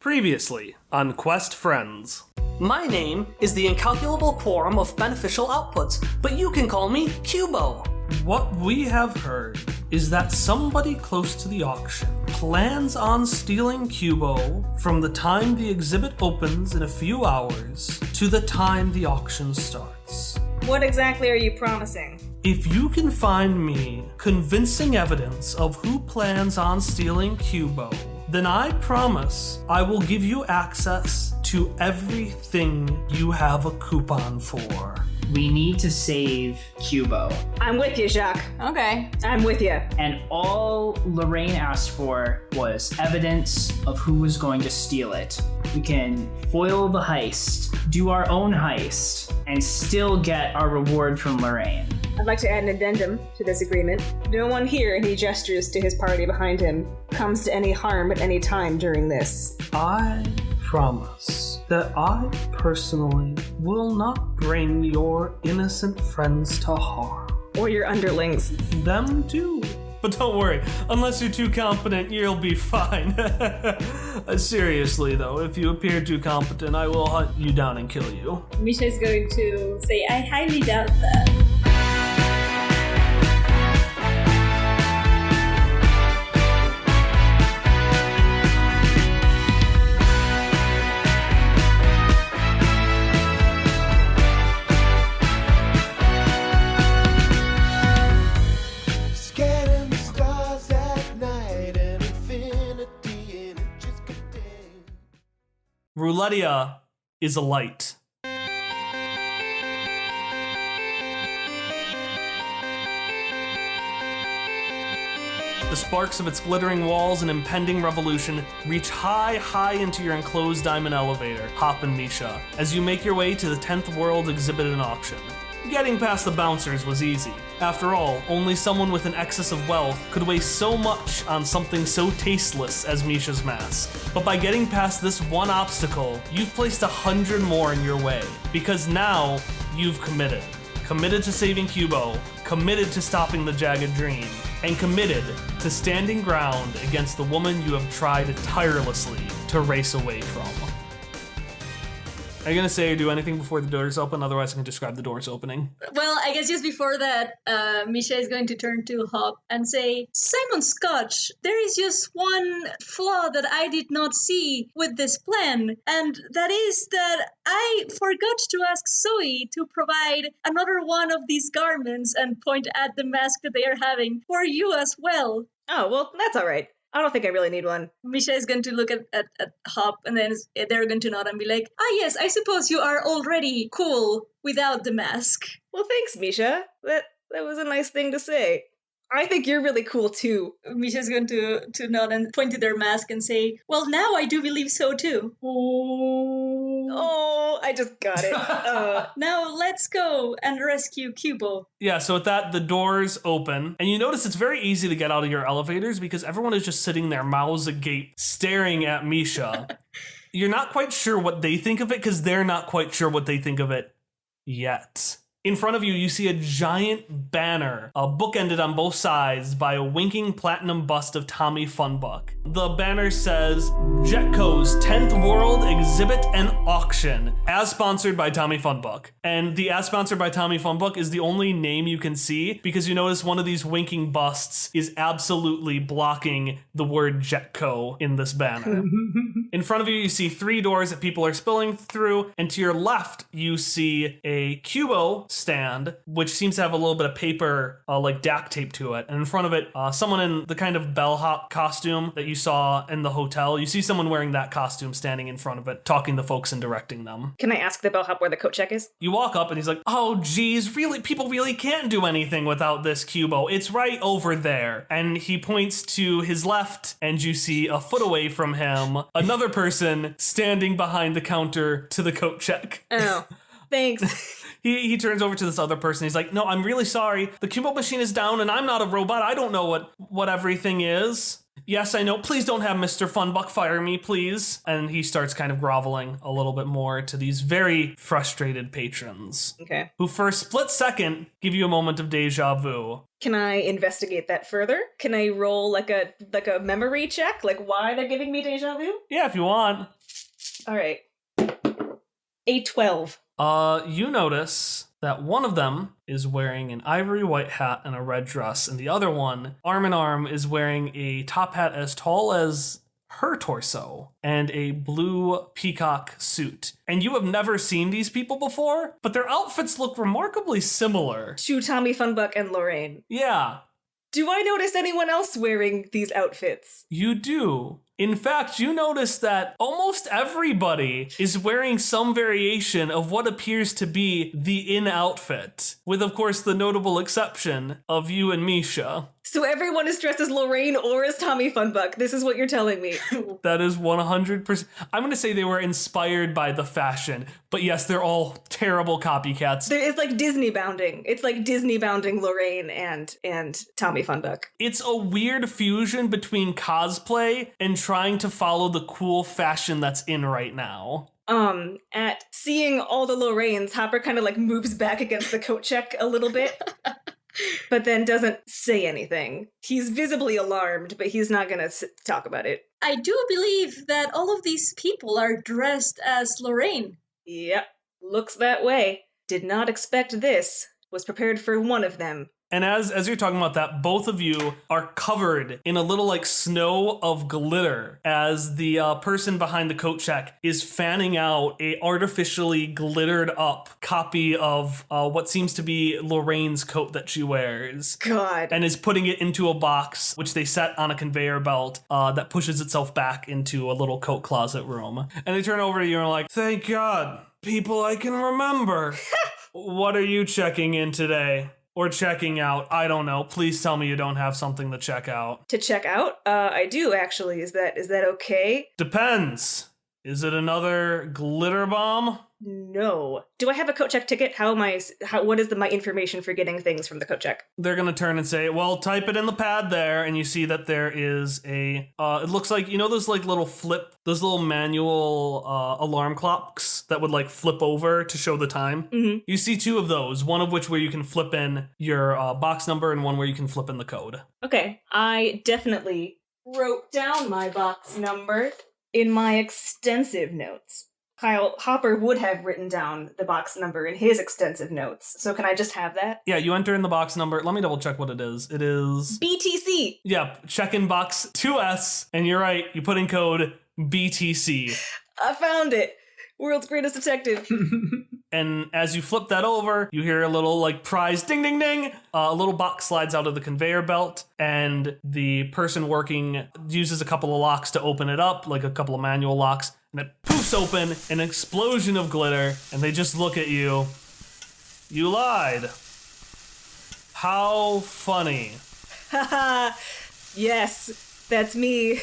Previously on Quest Friends. My name is the incalculable quorum of beneficial outputs, but you can call me Cubo. What we have heard is that somebody close to the auction plans on stealing Cubo from the time the exhibit opens in a few hours to the time the auction starts. What exactly are you promising? If you can find me convincing evidence of who plans on stealing Cubo, then I promise I will give you access to everything you have a coupon for. We need to save Cubo. I'm with you, Jacques. Okay. I'm with you. And all Lorraine asked for was evidence of who was going to steal it. We can foil the heist, do our own heist, and still get our reward from Lorraine. I'd like to add an addendum to this agreement. No one here, and he gestures to his party behind him, comes to any harm at any time during this. I promise that I personally will not bring your innocent friends to harm. Or your underlings. Them too. But don't worry, unless you're too competent, you'll be fine. Seriously though, if you appear too competent, I will hunt you down and kill you. Misha is going to say, I highly doubt that. Roulettia is a light. The sparks of its glittering walls and impending revolution reach high into your enclosed diamond elevator, Hop and Misha, as you make your way to the 10th World exhibit and auction. Getting past the bouncers was easy. After all, only someone with an excess of wealth could waste so much on something so tasteless as Misha's mask. But by getting past this one obstacle, you've placed 100 more in your way, because now you've committed. Committed to saving Cubo, committed to stopping the Jagged Dream, and committed to standing ground against the woman you have tried tirelessly to race away from. Are you going to say or do anything before the doors open? Otherwise, I can describe the doors opening. Well, I guess just before that, Misha is going to turn to Hop and say, Simon Scotch, there is just one flaw that I did not see with this plan, and that is that I forgot to ask Zoe to provide another one of these garments and point at the mask that they are having for you as well. Oh, well, that's all right. I don't think I really need one. Misha is going to look at Hop, and then they're going to nod and be like, yes, I suppose you are already cool without the mask. Well, thanks, Misha. That was a nice thing to say. I think you're really cool, too. Misha's going to nod and point to their mask and say, well, now I do believe so, too. Oh, I just got it. Now let's go and rescue Cubo. Yeah, so with that, the doors open, and you notice it's very easy to get out of your elevators because everyone is just sitting there, mouths agape, staring at Misha. You're not quite sure what they think of it because they're not quite sure what they think of it yet. In front of you, you see a giant banner, bookended on both sides by a winking platinum bust of Tommy Funbuck. The banner says, Jetco's 10th World Exhibit and Auction, as sponsored by Tommy Funbuck. And the as sponsored by Tommy Funbuck is the only name you can see because you notice one of these winking busts is absolutely blocking the word Jetco in this banner. In front of you, you see 3 doors that people are spilling through, and to your left, you see a Cubo stand, which seems to have a little bit of paper, like duct tape to it. And in front of it, someone in the kind of bellhop costume that you saw in the hotel. You see someone wearing that costume standing in front of it, talking to folks and directing them. Can I ask the bellhop where the coat check is? You walk up and he's like, oh, geez, really, people really can't do anything without this Cubo. It's right over there. And he points to his left, and you see a foot away from him, another person standing behind the counter to the coat check. Oh, thanks. He turns over to this other person. He's like, no, I'm really sorry. The Cubo machine is down and I'm not a robot. I don't know what everything is. Yes, I know. Please don't have Mr. Funbuck fire me, please. And he starts kind of groveling a little bit more to these very frustrated patrons. Okay. Who for a split second give you a moment of deja vu. Can I investigate that further? Can I roll like a memory check? Like why they're giving me deja vu? Yeah, if you want. All right. A 12. You notice that one of them is wearing an ivory white hat and a red dress, and the other one, arm in arm, is wearing a top hat as tall as her torso and a blue peacock suit. And you have never seen these people before, but their outfits look remarkably similar. To Tommy Funbuck and Lorraine. Yeah, Do I notice anyone else wearing these outfits? you do. In fact, you notice that almost everybody is wearing some variation of what appears to be the in outfit, with of course the notable exception of you and Misha. So everyone is dressed as Lorraine or as Tommy Funbuck. This is what you're telling me. That is 100%. I'm going to say they were inspired by the fashion, but yes, they're all terrible copycats. It's like Disney bounding. It's like Disney bounding Lorraine and Tommy Funbuck. It's a weird fusion between cosplay and trying to follow the cool fashion that's in right now. At seeing all the Lorraines, Hopper kind of like moves back against the coat check a little bit, but then doesn't say anything. He's visibly alarmed, but he's not gonna talk about it. I do believe that all of these people are dressed as Lorraine. Yep, looks that way. Did not expect this. Was prepared for one of them. And as you're talking about that, both of you are covered in a little like snow of glitter as the person behind the coat check is fanning out a artificially glittered up copy of what seems to be Lorraine's coat that she wears. God. And is putting it into a box, which they set on a conveyor belt that pushes itself back into a little coat closet room. And they turn over to you and are like, thank God, people I can remember. What are you checking in today? Or checking out? I don't know. Please tell me you don't have something to check out. To check out? I do actually. Is that okay? Depends. Is it another glitter bomb? No. Do I have a coat check ticket? What is my information for getting things from the coat check? They're gonna turn and say, well, type it in the pad there, and you see that there is a, it looks like, you know those like those little manual alarm clocks that would like flip over to show the time? Mm-hmm. You see two of those, one of which where you can flip in your box number and one where you can flip in the code. Okay. I definitely wrote down my box number in my extensive notes. Kyle Hopper would have written down the box number in his extensive notes. So can I just have that? Yeah, you enter in the box number. Let me double check what it is. It is... BTC! Yeah, check in box 2S, and you're right, you put in code BTC. I found it! World's greatest detective. And as you flip that over, you hear a little like prize ding ding ding. A little box slides out of the conveyor belt, and the person working uses a couple of locks to open it up, like a couple of manual locks, and it poofs open, an explosion of glitter, and they just look at you. You lied. How funny. Haha, yes, that's me,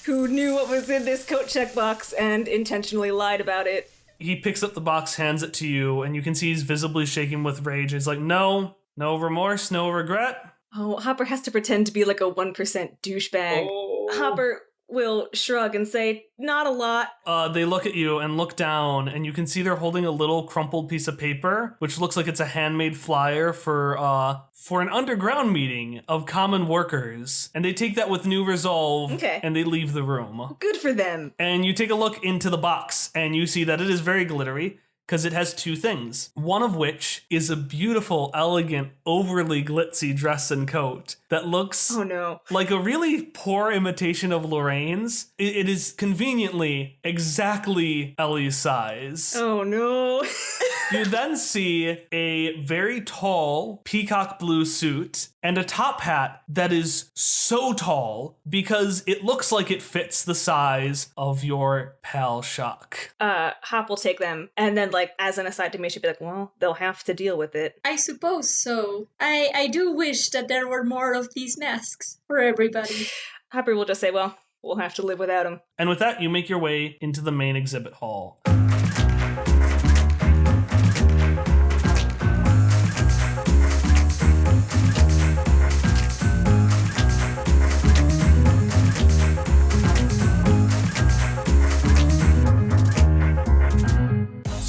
who knew what was in this coat check box and intentionally lied about it. He picks up the box, hands it to you, and you can see he's visibly shaking with rage. He's like, no remorse, no regret. Oh, Hopper has to pretend to be like a 1% douchebag. Oh. Hopper will shrug and say, not a lot. They look at you and look down, and you can see they're holding a little crumpled piece of paper, which looks like it's a handmade flyer for an underground meeting of common workers. And they take that with new resolve, Okay. and they leave the room. Good for them. And you take a look into the box, and you see that it is very glittery, because it has two things. One of which is a beautiful, elegant, overly glitzy dress and coat that looks Oh no. like a really poor imitation of Lorraine's. It is conveniently exactly Ellie's size. Oh no. You then see a very tall peacock blue suit and a top hat that is so tall because it looks like it fits the size of your pal Shock. Hop will take them, and then, like, as an aside to me, she'd be like, well, they'll have to deal with it. I suppose so. I do wish that there were more of these masks for everybody. Hopper will just say, well, we'll have to live without them. And with that, you make your way into the main exhibit hall.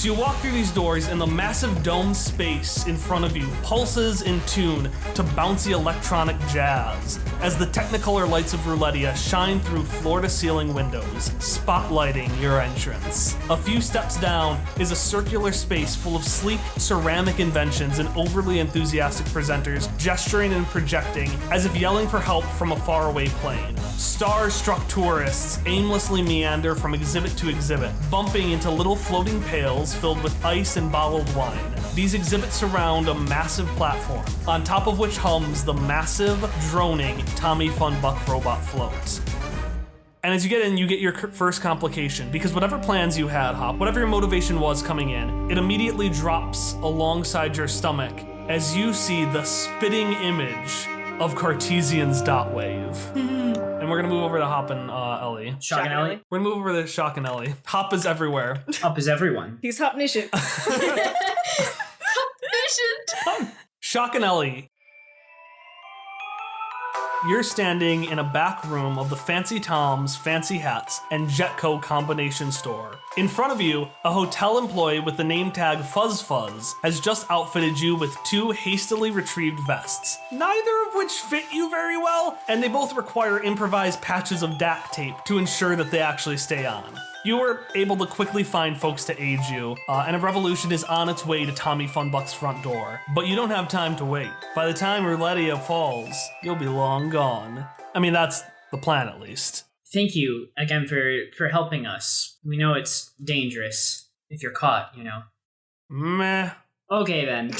So you walk through these doors, and the massive dome space in front of you pulses in tune to bouncy electronic jazz as the Technicolor lights of Roulettia shine through floor-to-ceiling windows, spotlighting your entrance. A few steps down is a circular space full of sleek ceramic inventions and overly enthusiastic presenters gesturing and projecting as if yelling for help from a faraway plane. Star-struck tourists aimlessly meander from exhibit to exhibit, bumping into little floating pails filled with ice and bottled wine. These exhibits surround a massive platform, on top of which hums the massive, droning Tommy Fun Buck robot float. And as you get in, you get your first complication, because whatever plans you had, Hop, whatever your motivation was coming in, it immediately drops alongside your stomach as you see the spitting image of Cartesian's dot wave. And we're gonna move over to Hop and Ellie. Shock and Ellie? We're gonna move over to Shock and Ellie. Hop is everywhere. Up is everyone. He's omniscient. Shock and Ellie. You're standing in a back room of the Fancy Tom's Fancy Hats and Jetco combination store. In front of you, a hotel employee with the name tag Fuzz Fuzz has just outfitted you with 2 hastily retrieved vests, neither of which fit you very well, and they both require improvised patches of DAC tape to ensure that they actually stay on. You were able to quickly find folks to aid you, and a revolution is on its way to Tommy Funbuck's front door. But you don't have time to wait. By the time Roulettia falls, you'll be long gone. I mean, that's the plan, at least. Thank you again for helping us. We know it's dangerous if you're caught, you know. Meh. Okay, then.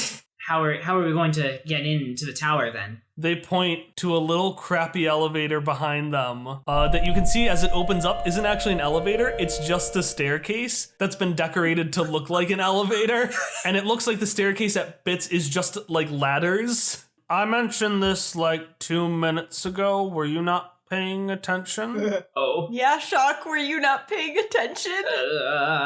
How are we going to get into the tower, then? They point to a little crappy elevator behind them that you can see as it opens up isn't actually an elevator, it's just a staircase that's been decorated to look like an elevator. And it looks like the staircase at bits is just like ladders. I mentioned this like 2 minutes ago. Were you not paying attention? Oh. Yeah, Shock, were you not paying attention?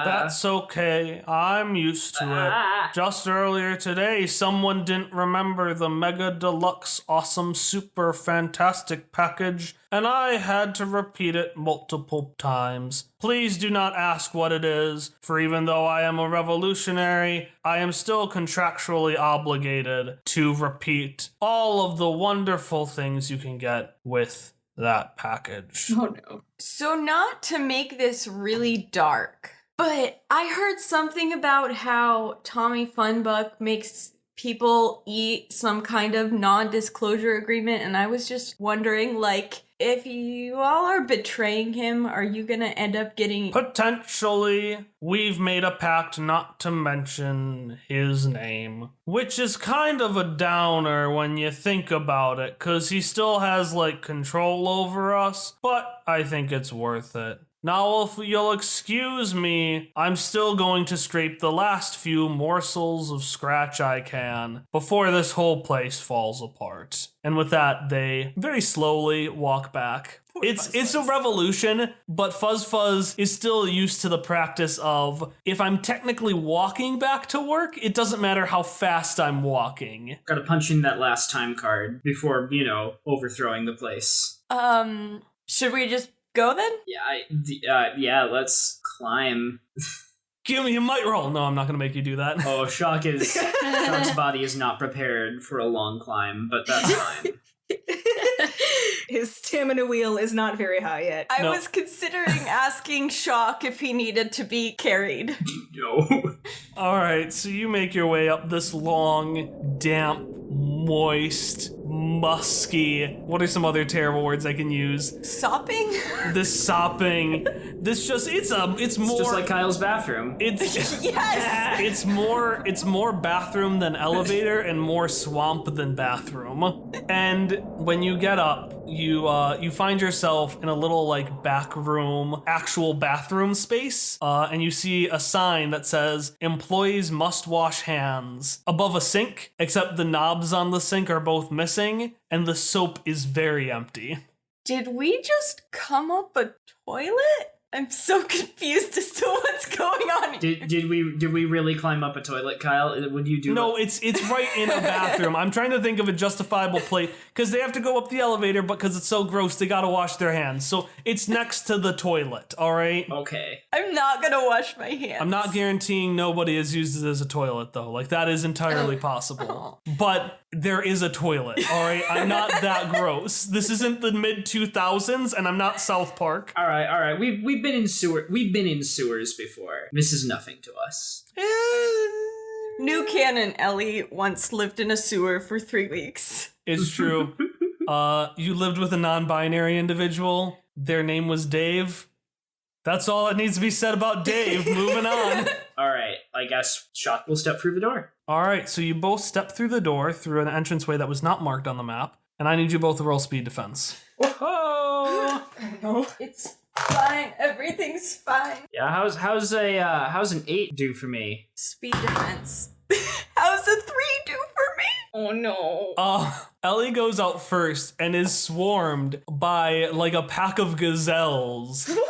That's okay. I'm used to it. Just earlier today, someone didn't remember the Mega Deluxe Awesome Super Fantastic package, and I had to repeat it multiple times. Please do not ask what it is, for even though I am a revolutionary, I am still contractually obligated to repeat all of the wonderful things you can get with that package. Oh no. So not to make this really dark, but I heard something about how Tommy Funbuck makes people eat some kind of non-disclosure agreement, and I was just wondering, like, if you all are betraying him, are you gonna end up getting... Potentially, we've made a pact not to mention his name, which is kind of a downer when you think about it, because he still has, like, control over us, but I think it's worth it. Now, if you'll excuse me, I'm still going to scrape the last few morsels of scratch I can before this whole place falls apart. And with that, they very slowly walk back. It's a revolution, but Fuzz Fuzz is still used to the practice of, if I'm technically walking back to work, it doesn't matter how fast I'm walking. Gotta punch in that last time card before, you know, overthrowing the place. Should we just go then? Yeah, let's climb. Give me a might roll. No, I'm not going to make you do that. Oh, Shock's body is not prepared for a long climb, but that's fine. His stamina wheel is not very high yet. I was considering asking Shock if he needed to be carried. No. All right, so you make your way up this long, damp, moist, musky. What are some other terrible words I can use? Sopping? This sopping. This just it's more Just like Kyle's bathroom. It's Yes! It's more bathroom than elevator and more swamp than bathroom. And when you get up, you find yourself in a little like back room, actual bathroom space, and you see a sign that says employees must wash hands above a sink, except the knobs on the sink are both missing and the soap is very empty. Did we just come up a toilet? I'm so confused as to what's going on here. Did we really climb up a toilet, Kyle? Would you do No, it? it's right in a bathroom. I'm trying to think of a justifiable place because they have to go up the elevator, but because it's so gross, they gotta wash their hands. So it's next to the toilet, all right? Okay. I'm not gonna wash my hands. I'm not guaranteeing nobody has used it as a toilet, though. Like, that is entirely possible. But there is a toilet, all right? I'm not that gross. This isn't the mid-2000s, and I'm not South Park. All right. We've been in sewers before. This is nothing to us. New canon, Ellie once lived in a sewer for 3 weeks. It's true. You lived with a non-binary individual. Their name was Dave. That's all that needs to be said about Dave. Moving on. All right. I guess Shock will step through the door. All right, so you both step through the door through an entranceway that was not marked on the map, and I need you both to roll speed defense. Whoa! It's fine. Everything's fine. Yeah. How's an 8 do for me? Speed defense. How's a 3 do for me? Oh no. Ellie goes out first and is swarmed by like a pack of gazelles. What?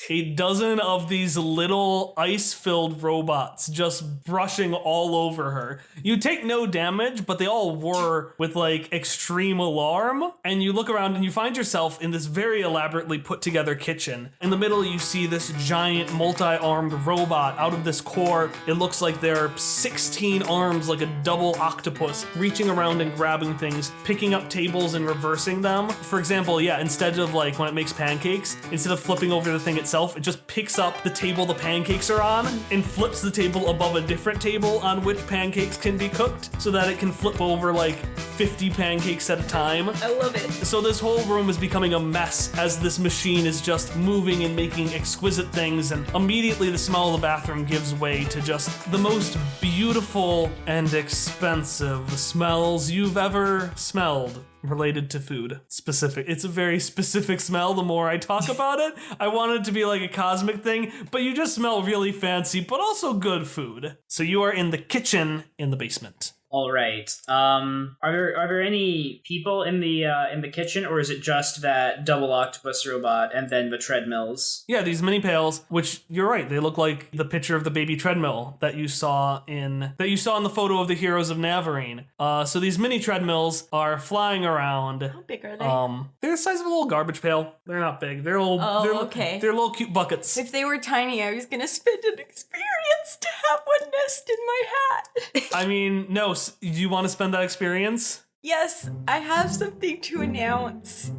A dozen of these little ice-filled robots just brushing all over her. You take no damage, but they all whir with like extreme alarm. And you look around and you find yourself in this very elaborately put together kitchen. In the middle, you see this giant multi-armed robot. Out of this core, it looks like there are 16 arms like a double octopus reaching around and grabbing things, picking up tables and reversing them. For example, instead of like when it makes pancakes, instead of flipping over the thing itself, it just picks up the table the pancakes are on and flips the table above a different table on which pancakes can be cooked so that it can flip over like 50 pancakes at a time. I love it. So this whole room is becoming a mess as this machine is just moving and making exquisite things, and immediately the smell of the bathroom gives way to just the most beautiful and expensive smells you've ever smelled. Related to food. Specific. It's a very specific smell. The more I talk about it, I want it to be like a cosmic thing, but you just smell really fancy, but also good food. So you are in the kitchen in the basement. All right. Are there any people in the kitchen, or is it just that double octopus robot and then the treadmills? Yeah, these mini pails, which you're right, they look like the picture of the baby treadmill that you saw in the photo of the Heroes of Navarine. So these mini treadmills are flying around. How big are they? They're the size of a little garbage pail. They're not big. They're little. Okay. They're little cute buckets. If they were tiny, I was gonna spend an experience to have one nest in my hat. I mean, no. Do you want to spend that experience? Yes, I have something to announce.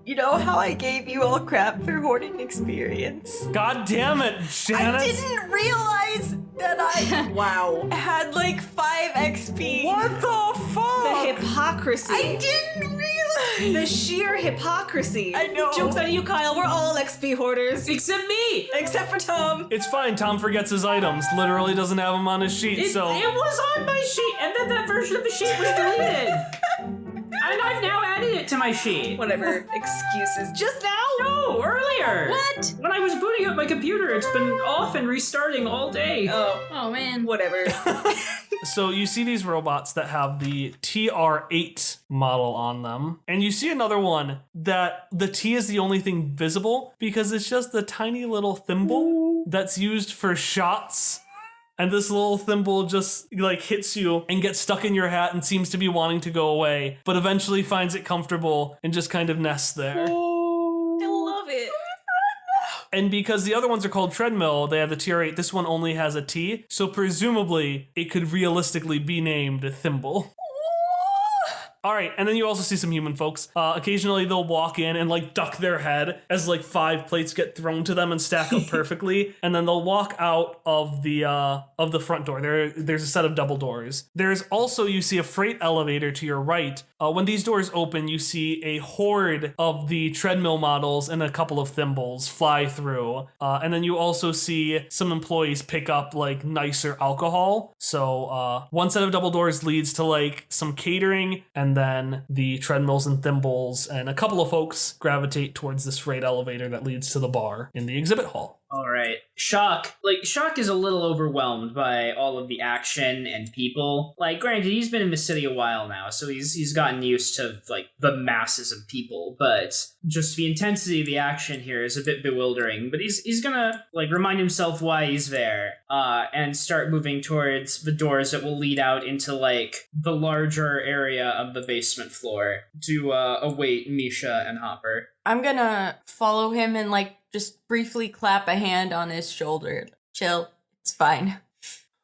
You know how I gave you all crap for hoarding experience? God damn it, Janice! I didn't realize that I Wow. had like 5 XP. What the fuck? The hypocrisy. I didn't realize. The sheer hypocrisy. I know. Joke's on you, Kyle. We're all XP hoarders. Except me! Except for Tom. It's fine. Tom forgets his items. Literally doesn't have them on his sheet. It was on my sheet, and then that version of the sheet was deleted. And I've now added it to my sheet. Whatever. Excuses. Just now? No, earlier. What? When I was booting up my computer, it's been off and restarting all day. Oh man. Whatever. So you see these robots that have the TR8 model on them, and you see another one that the T is the only thing visible because it's just the tiny little thimble that's used for shots. And this little thimble just like hits you and gets stuck in your hat and seems to be wanting to go away, but eventually finds it comfortable and just kind of nests there. I love it. And because the other ones are called treadmill, they have the TR8. This one only has a T, so presumably it could realistically be named Thimble. All right, and then you also see some human folks. Occasionally they'll walk in and like duck their head as like 5 plates get thrown to them and stack up perfectly, and then they'll walk out of the front door. There's a set of double doors. There's also, you see a freight elevator to your right. When these doors open, you see a horde of the treadmill models and a couple of thimbles fly through. And then you also see some employees pick up like nicer alcohol. So one set of double doors leads to like some catering, and then the treadmills and thimbles and a couple of folks gravitate towards this freight elevator that leads to the bar in the exhibit hall. All right. Shock is a little overwhelmed by all of the action and people. Like, granted, he's been in the city a while now, so he's gotten used to, like, the masses of people, but just the intensity of the action here is a bit bewildering. But he's gonna, like, remind himself why he's there, and start moving towards the doors that will lead out into, like, the larger area of the basement floor to await Misha and Hopper. I'm gonna follow him and, like, just briefly clap a hand on his shoulder. Chill. It's fine.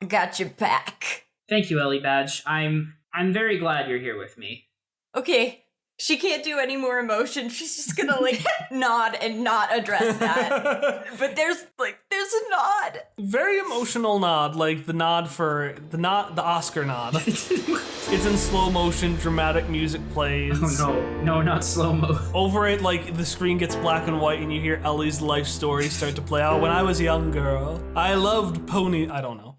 I got your back. Thank you, Ellie Badge. I'm very glad you're here with me. Okay. She can't do any more emotion. She's just gonna, like, nod and not address that. But there's a nod. Very emotional nod, like the Oscar nod. It's in slow motion, dramatic music plays. Oh no, not slow-mo. Over it, like, the screen gets black and white and you hear Ellie's life story start to play out. When I was a young girl, I loved pony. I don't know.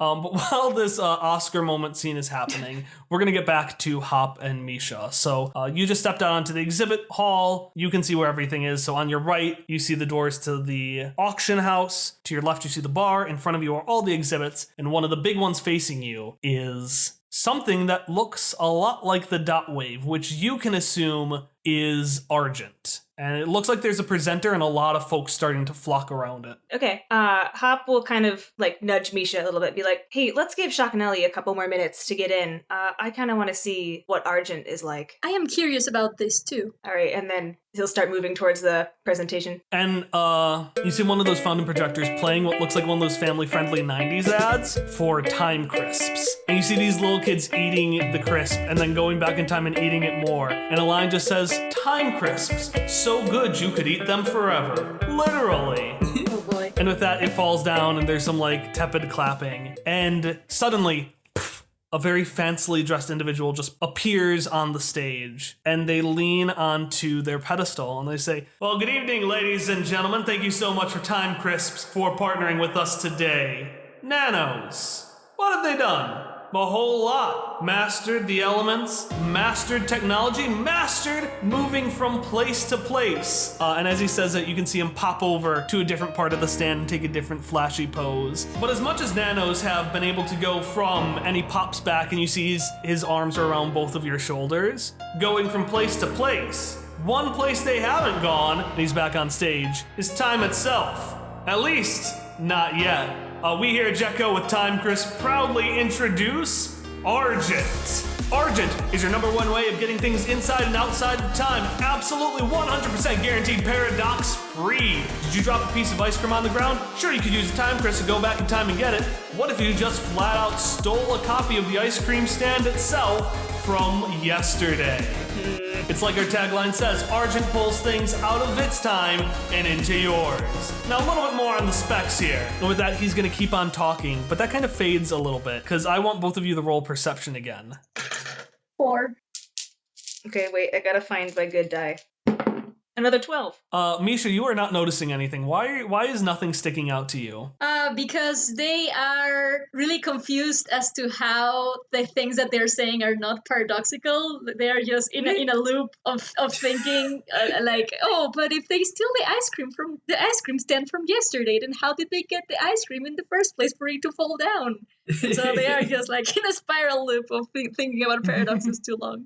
But while this Oscar moment scene is happening, we're gonna get back to Hop and Misha. So you just stepped out onto the exhibit hall. You can see where everything is. So on your right, you see the doors to the auction house. To your left, you see the bar. In front of you are all the exhibits. And one of the big ones facing you is something that looks a lot like the dot wave, which you can assume is Argent. And it looks like there's a presenter and a lot of folks starting to flock around it. Okay, Hop will kind of, like, nudge Misha a little bit, be like, hey, let's give Shock and Ellie a couple more minutes to get in. I kind of want to see what Argent is like. I am curious about this too. All right, and then he'll start moving towards the presentation. And you see one of those fountain projectors playing what looks like one of those family-friendly 90s ads for Time Crisps. And you see these little kids eating the crisp and then going back in time and eating it more. And a line just says, Time Crisps, so good you could eat them forever. Literally. Oh boy. And with that, it falls down and there's some, like, tepid clapping. And suddenly, a very fancily dressed individual just appears on the stage, and they lean onto their pedestal and they say, well, good evening, ladies and gentlemen. Thank you so much for Time Crisps for partnering with us today. Nanos, what have they done? A whole lot. Mastered the elements, mastered technology, mastered moving from place to place. And as he says it, you can see him pop over to a different part of the stand and take a different flashy pose. But as much as Nanos have been able to go from, and he pops back and you see his arms are around both of your shoulders, going from place to place, one place they haven't gone, and he's back on stage, is time itself. At least, not yet. We here at Jekko with Time Crisp proudly introduce Argent. Argent is your number one way of getting things inside and outside of time. Absolutely 100% guaranteed paradox free. Did you drop a piece of ice cream on the ground? Sure, you could use a Time Crisp to go back in time and get it. What if you just flat out stole a copy of the ice cream stand itself from yesterday? It's like our tagline says, Argent pulls things out of its time and into yours. Now a little bit more on the specs here. And with that, he's gonna keep on talking, but that kind of fades a little bit, because I want both of you to roll perception again. 4. Okay, wait, I gotta find my good die. Another 12. Misha, you are not noticing anything. Why is nothing sticking out to you? Because they are really confused as to how the things that they're saying are not paradoxical. They are just in a loop of thinking, like, oh, but if they steal the ice cream stand from yesterday, then how did they get the ice cream in the first place for it to fall down? So they are just like in a spiral loop of thinking about paradoxes too long.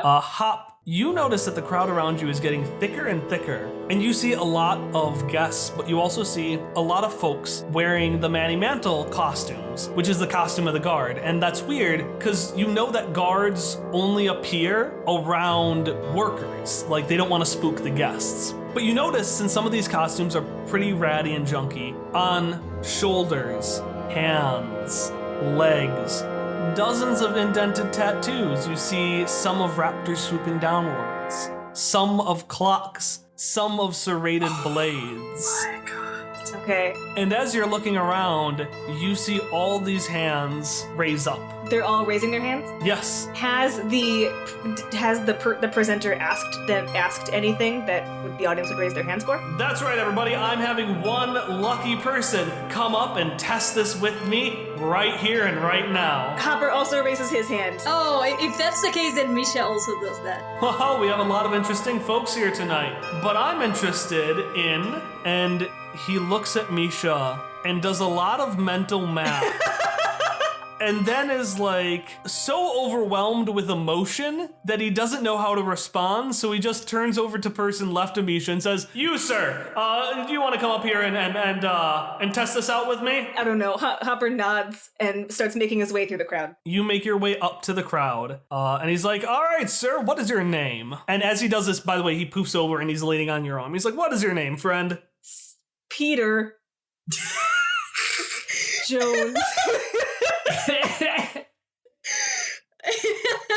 Hop, you notice that the crowd around you is getting thicker and thicker, and you see a lot of guests, but you also see a lot of folks wearing the Manny Mantle costumes, which is the costume of the guard. And that's weird, because you know that guards only appear around workers, like they don't want to spook the guests. But you notice, since some of these costumes are pretty ratty and junky, on shoulders, hands, legs, dozens of indented tattoos. You see some of raptors swooping downwards, some of clocks, some of serrated blades. Oh my god. Okay. And as you're looking around, you see all these hands raise up. They're all raising their hands? Yes. Has the presenter asked anything that the audience would raise their hands for? That's right, everybody. I'm having one lucky person come up and test this with me right here and right now. Hopper also raises his hand. Oh, if that's the case, then Misha also does that. Oh, we have a lot of interesting folks here tonight. But I'm interested in... And he looks at Misha and does a lot of mental math. And then is like so overwhelmed with emotion that he doesn't know how to respond. So he just turns over to person left of Misha and says, "You, sir, do you want to come up here and test this out with me?" I don't know. Hopper nods and starts making his way through the crowd. You make your way up to the crowd, and he's like, "All right, sir, what is your name?" And as he does this, by the way, he poofs over and he's leaning on your arm. He's like, "What is your name, friend?" Peter Jones.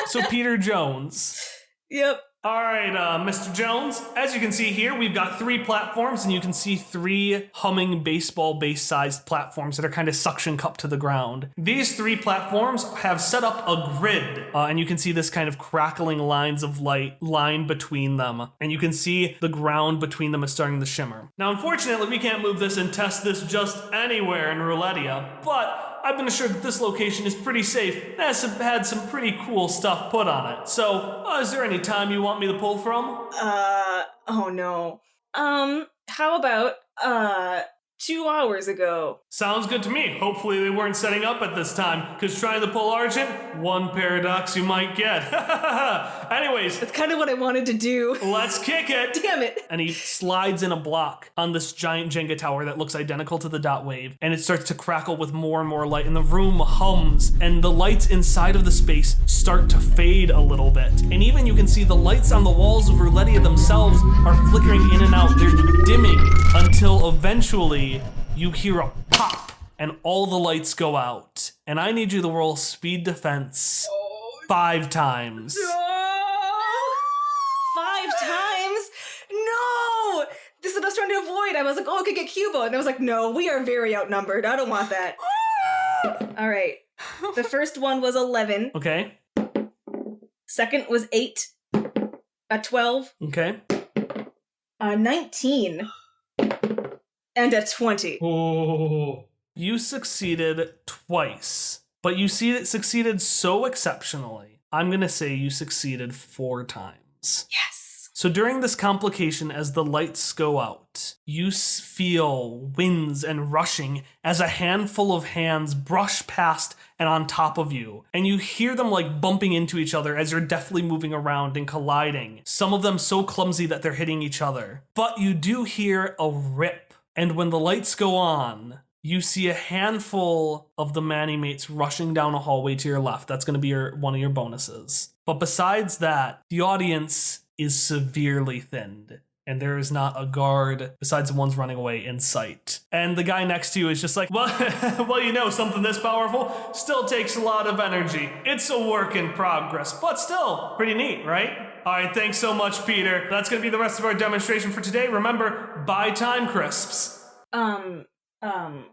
So Peter Jones. Yep. All right, Mr. Jones, as you can see here, we've got 3 platforms, and you can see 3 humming baseball base-sized platforms that are kind of suction cupped to the ground. These 3 platforms have set up a grid, and you can see this kind of crackling lines of light line between them, and you can see the ground between them is starting to shimmer. Now, unfortunately, we can't move this and test this just anywhere in Roulettia, but I've been assured that this location is pretty safe and has had some pretty cool stuff put on it. So, is there any time you want me to pull from? Oh no. How about, 2 hours ago? Sounds good to me. Hopefully they weren't setting up at this time, because trying to pull Argent, one paradox you might get. Anyways, That's kind of what I wanted to do. let's kick it. Damn it. And he slides in a block on this giant Jenga tower that looks identical to the dot wave, and it starts to crackle with more and more light, and the room hums, and the lights inside of the space start to fade a little bit. And even you can see the lights on the walls of Roulettia themselves are flickering in and out. They're dimming until eventually you hear a pop, and all the lights go out. And I need you to roll speed defense 5 times. 5 times? No! This is what I was trying to avoid. I was like, oh, I could get Cuba. And I was like, no, we are very outnumbered. I don't want that. All right. The first one was 11. Okay. Second was 8. A 12. Okay. A 19. And a 20. Oh. You succeeded twice, but you succeeded so exceptionally. I'm going to say you succeeded 4 times. Yes. So during this complication, as the lights go out, you feel winds and rushing as a handful of hands brush past and on top of you. And you hear them like bumping into each other as you're deftly moving around and colliding. Some of them so clumsy that they're hitting each other. But you do hear a rip. And when the lights go on, you see a handful of the Manimates rushing down a hallway to your left. That's going to be one of your bonuses. But besides that, the audience is severely thinned. And there is not a guard besides the ones running away in sight. And the guy next to you is just like, well, you know, something this powerful still takes a lot of energy. It's a work in progress, but still pretty neat, right? All right, thanks so much, Peter. That's going to be the rest of our demonstration for today. Remember, buy time crisps.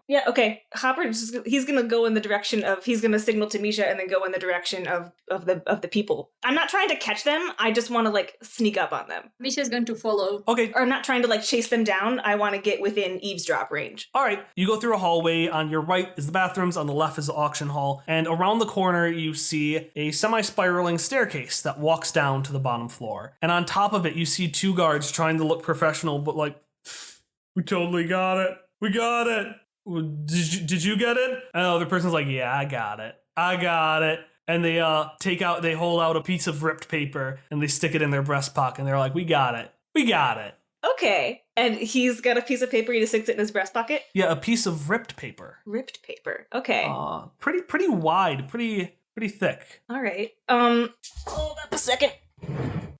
Yeah, okay. Hopper, he's gonna go in the direction of, he's gonna signal to Misha and then go in the direction of the people. I'm not trying to catch them, I just want to, like, sneak up on them. Misha's going to follow. Okay. Or I'm not trying to, like, chase them down, I want to get within eavesdrop range. All right, you go through a hallway. On your right is the bathrooms, on the left is the auction hall, and around the corner you see a semi-spiraling staircase that walks down to the bottom floor. And on top of it, you see 2 guards trying to look professional, but like, we totally got it. We got it. Did you get it? And the other person's like, yeah, I got it. And they they hold out a piece of ripped paper and they stick it in their breast pocket and they're like, we got it. Okay. And he's got a piece of paper, he just sticks it in his breast pocket? Yeah, a piece of ripped paper. Ripped paper. Okay. Pretty wide, pretty thick. All right. Hold up a second.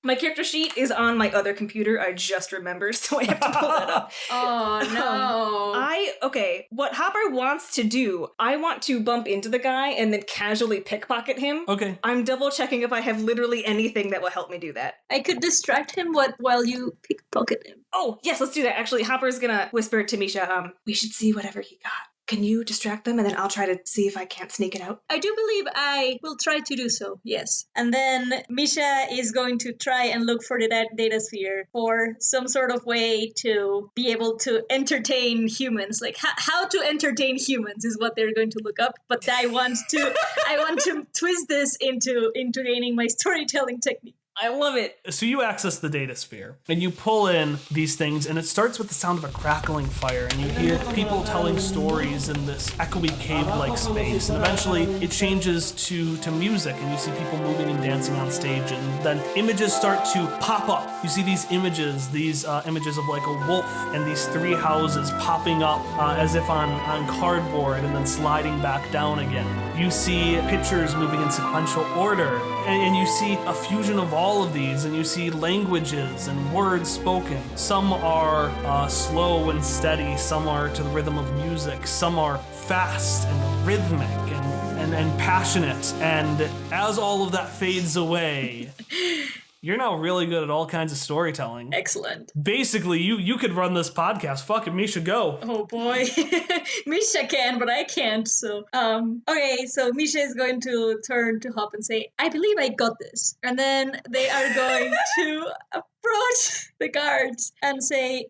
My character sheet is on my other computer. I just remembered, so I have to pull that up. Oh, no. Okay, what Hopper wants to do, I want to bump into the guy and then casually pickpocket him. Okay. I'm double checking if I have literally anything that will help me do that. I could distract him while you pickpocket him. Oh, yes, let's do that. Actually, Hopper's gonna whisper to Misha, we should see whatever he got. can you distract them and then I'll try to see if I can't sneak it out? I do believe I will try to do so, yes. And then Misha is going to try and look for the data sphere for some sort of way to be able to entertain humans. Like how to entertain humans is what they're going to look up. But I want to twist this into gaining my storytelling technique. I love it. So you access the data sphere and you pull in these things, and it starts with the sound of a crackling fire, and you hear people telling stories in this echoey cave-like space, and eventually it changes to music, and you see people moving and dancing on stage, and then images start to pop up. You see these images of like a wolf and these three houses popping up as if on cardboard and then sliding back down again. You see pictures moving in sequential order, and you see a fusion of all of these, and you see languages and words spoken. Some are slow and steady, some are to the rhythm of music, some are fast and rhythmic and passionate. And as all of that fades away, you're now really good at all kinds of storytelling. Excellent. Basically, you could run this podcast. Fuck it, Misha, go. Oh boy. Misha can, but I can't. So, okay, so Misha is going to turn to Hop and say, I believe I got this. And then they are going to approach the guards and say,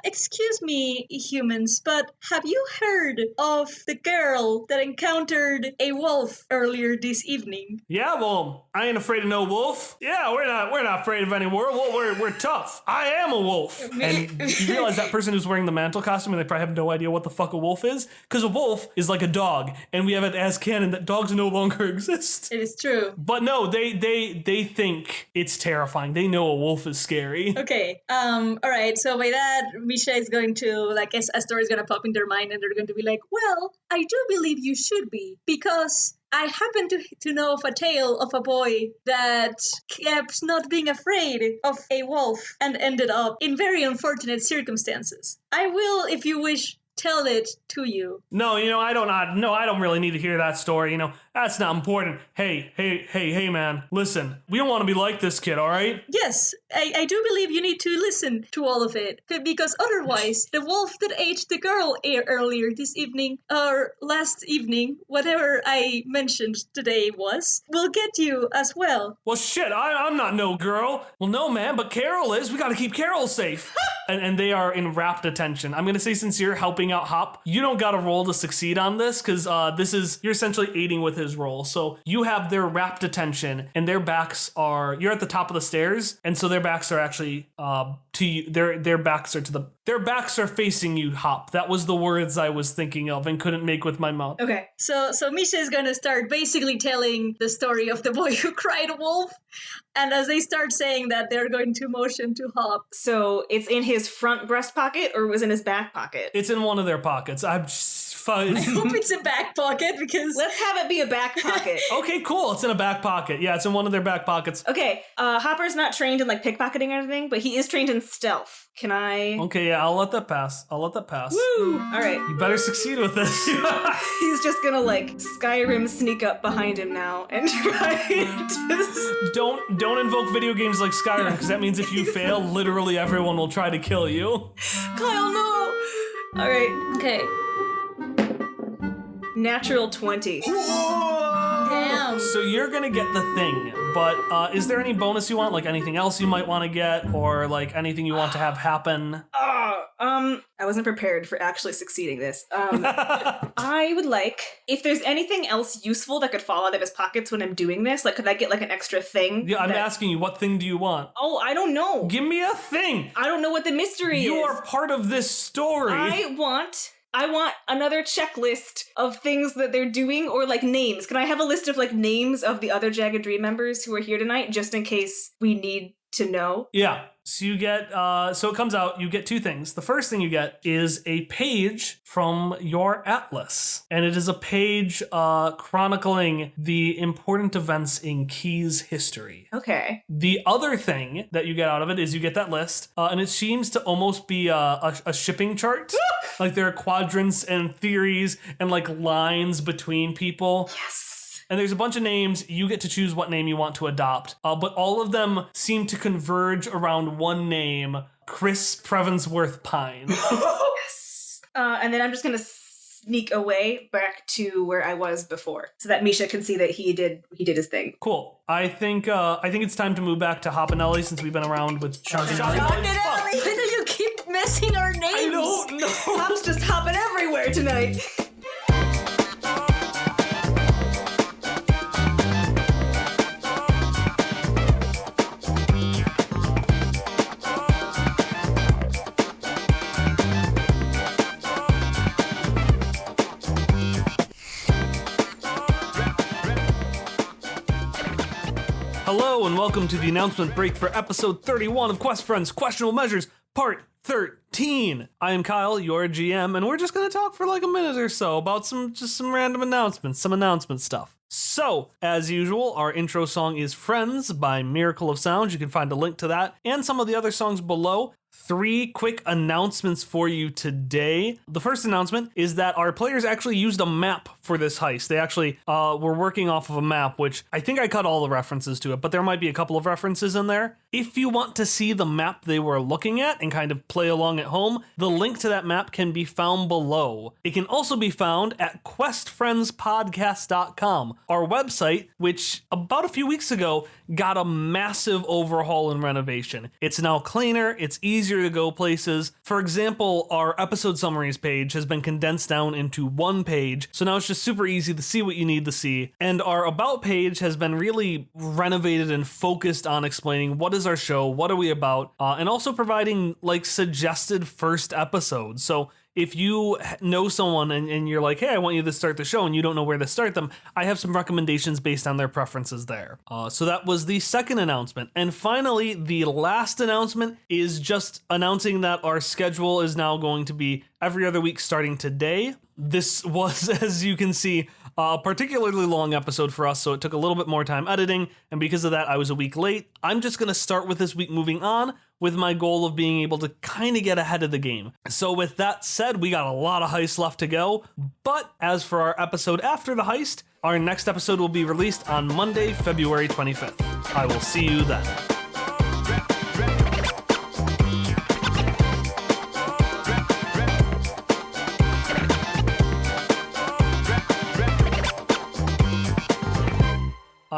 excuse me, humans, but have you heard of the girl that encountered a wolf earlier this evening? Yeah, well, I ain't afraid of no wolf. Yeah, we're not afraid of any wolf. We're tough. I am a wolf. And you realize that person who's wearing the mantle costume, and they probably have no idea what the fuck a wolf is, because a wolf is like a dog, and we have it as canon that dogs no longer exist. It is true. But no, they think it's terrifying. They know a wolf is scary. Okay. All right. So by that, Misha is going to, like, a story is going to pop in their mind, and they're going to be like, well, I do believe you should be, because I happen to know of a tale of a boy that kept not being afraid of a wolf and ended up in very unfortunate circumstances. I will, if you wish, tell it to you. No, I don't really need to hear that story. That's not important. Hey, man, listen, we don't want to be like this kid, all right? Yes, I do believe you need to listen to all of it, because otherwise, the wolf that ate the girl earlier this evening, or last evening, whatever I mentioned today will get you as well. Well, shit, I'm not no girl. Well, no, man, but Carol is. We got to keep Carol safe. and they are in rapt attention. I'm going to say, since you're helping out Hop, you don't got to roll to succeed on this, because you're essentially aiding with his roll. So you have their rapt attention, and their backs you're at the top of the stairs, and so their backs are actually to you. Their backs are facing you, Hop. That was the words I was thinking of and couldn't make with my mouth. Okay. So Misha is going to start basically telling the story of the boy who cried wolf. And as they start saying that, they're going to motion to Hop. So it's in his front breast pocket, or was in his back pocket? It's in one of their pockets. I'm just fine. I hope it's a back pocket, because... Let's have it be a back pocket. Okay, cool. It's in a back pocket. Yeah, it's in one of their back pockets. Okay, Hopper's not trained in, like, pickpocketing or anything, but he is trained in stealth. Can I... Okay, yeah, I'll let that pass. Woo! All right. You better succeed with this. He's just gonna, like, Skyrim sneak up behind him now and try to... Don't invoke video games like Skyrim, because that means if you fail, literally everyone will try to kill you. Kyle, no! All right. Okay. Natural 20. Damn. So you're gonna get the thing, but is there any bonus you want? Like anything else you might want to get, or like anything you want to have happen? I wasn't prepared for actually succeeding this. I would like, if there's anything else useful that could fall out of his pockets when I'm doing this, like, could I get like an extra thing? Yeah, I'm asking you, what thing do you want? Oh, I don't know. Give me a thing. I don't know what the mystery is. You are part of this story. I want another checklist of things that they're doing, or like names. Can I have a list of like names of the other Jagged Dream members who are here tonight, just in case we need to know? Yeah. So you get, so it comes out, you get two things. The first thing you get is a page from your atlas. And it is a page chronicling the important events in Key's history. Okay. The other thing that you get out of it is you get that list, and it seems to almost be a shipping chart. Like there are quadrants and theories and like lines between people. Yes. And there's a bunch of names. You get to choose what name you want to adopt. But all of them seem to converge around one name, Chris Prevensworth Pine. Yes. And then I'm just going to sneak away back to where I was before, so that Misha can see that he did his thing. Cool. I think it's time to move back to Hop and Ellie since we've been around with Shock and Ellie. Why do you keep messing our names? I don't know. Hop's just hopping everywhere tonight. Hello and welcome to the announcement break for episode 31 of Quest Friends Questionable Measures, part 13. I am Kyle, your GM, and we're just going to talk for like a minute or so about some random announcements, some announcement stuff. So, as usual, our intro song is Friends by Miracle of Sound. You can find a link to that and some of the other songs below. 3 quick announcements for you today. The first announcement is that our players actually used a map for this heist. They actually were working off of a map, which I think I cut all the references to it, but there might be a couple of references in there. If you want to see the map they were looking at and kind of play along at home, the link to that map can be found below. It can also be found at questfriendspodcast.com, our website, which about a few weeks ago got a massive overhaul and renovation. It's now cleaner, it's easier to go places. For example, our episode summaries page has been condensed down into one page, so now it's just super easy to see what you need to see. And our about page has been really renovated and focused on explaining what is our show, what are we about, and also providing like suggested first episodes. So if you know someone and you're like, hey, I want you to start the show and you don't know where to start them, I have some recommendations based on their preferences there. So that was the second announcement. And finally, the last announcement is just announcing that our schedule is now going to be every other week starting today. This was, as you can see, a particularly long episode for us, so it took a little bit more time editing, and because of that, I was a week late. I'm just going to start with this week moving on, with my goal of being able to kind of get ahead of the game. So with that said, we got a lot of heists left to go, but as for our episode after the heist, our next episode will be released on Monday, February 25th. I will see you then.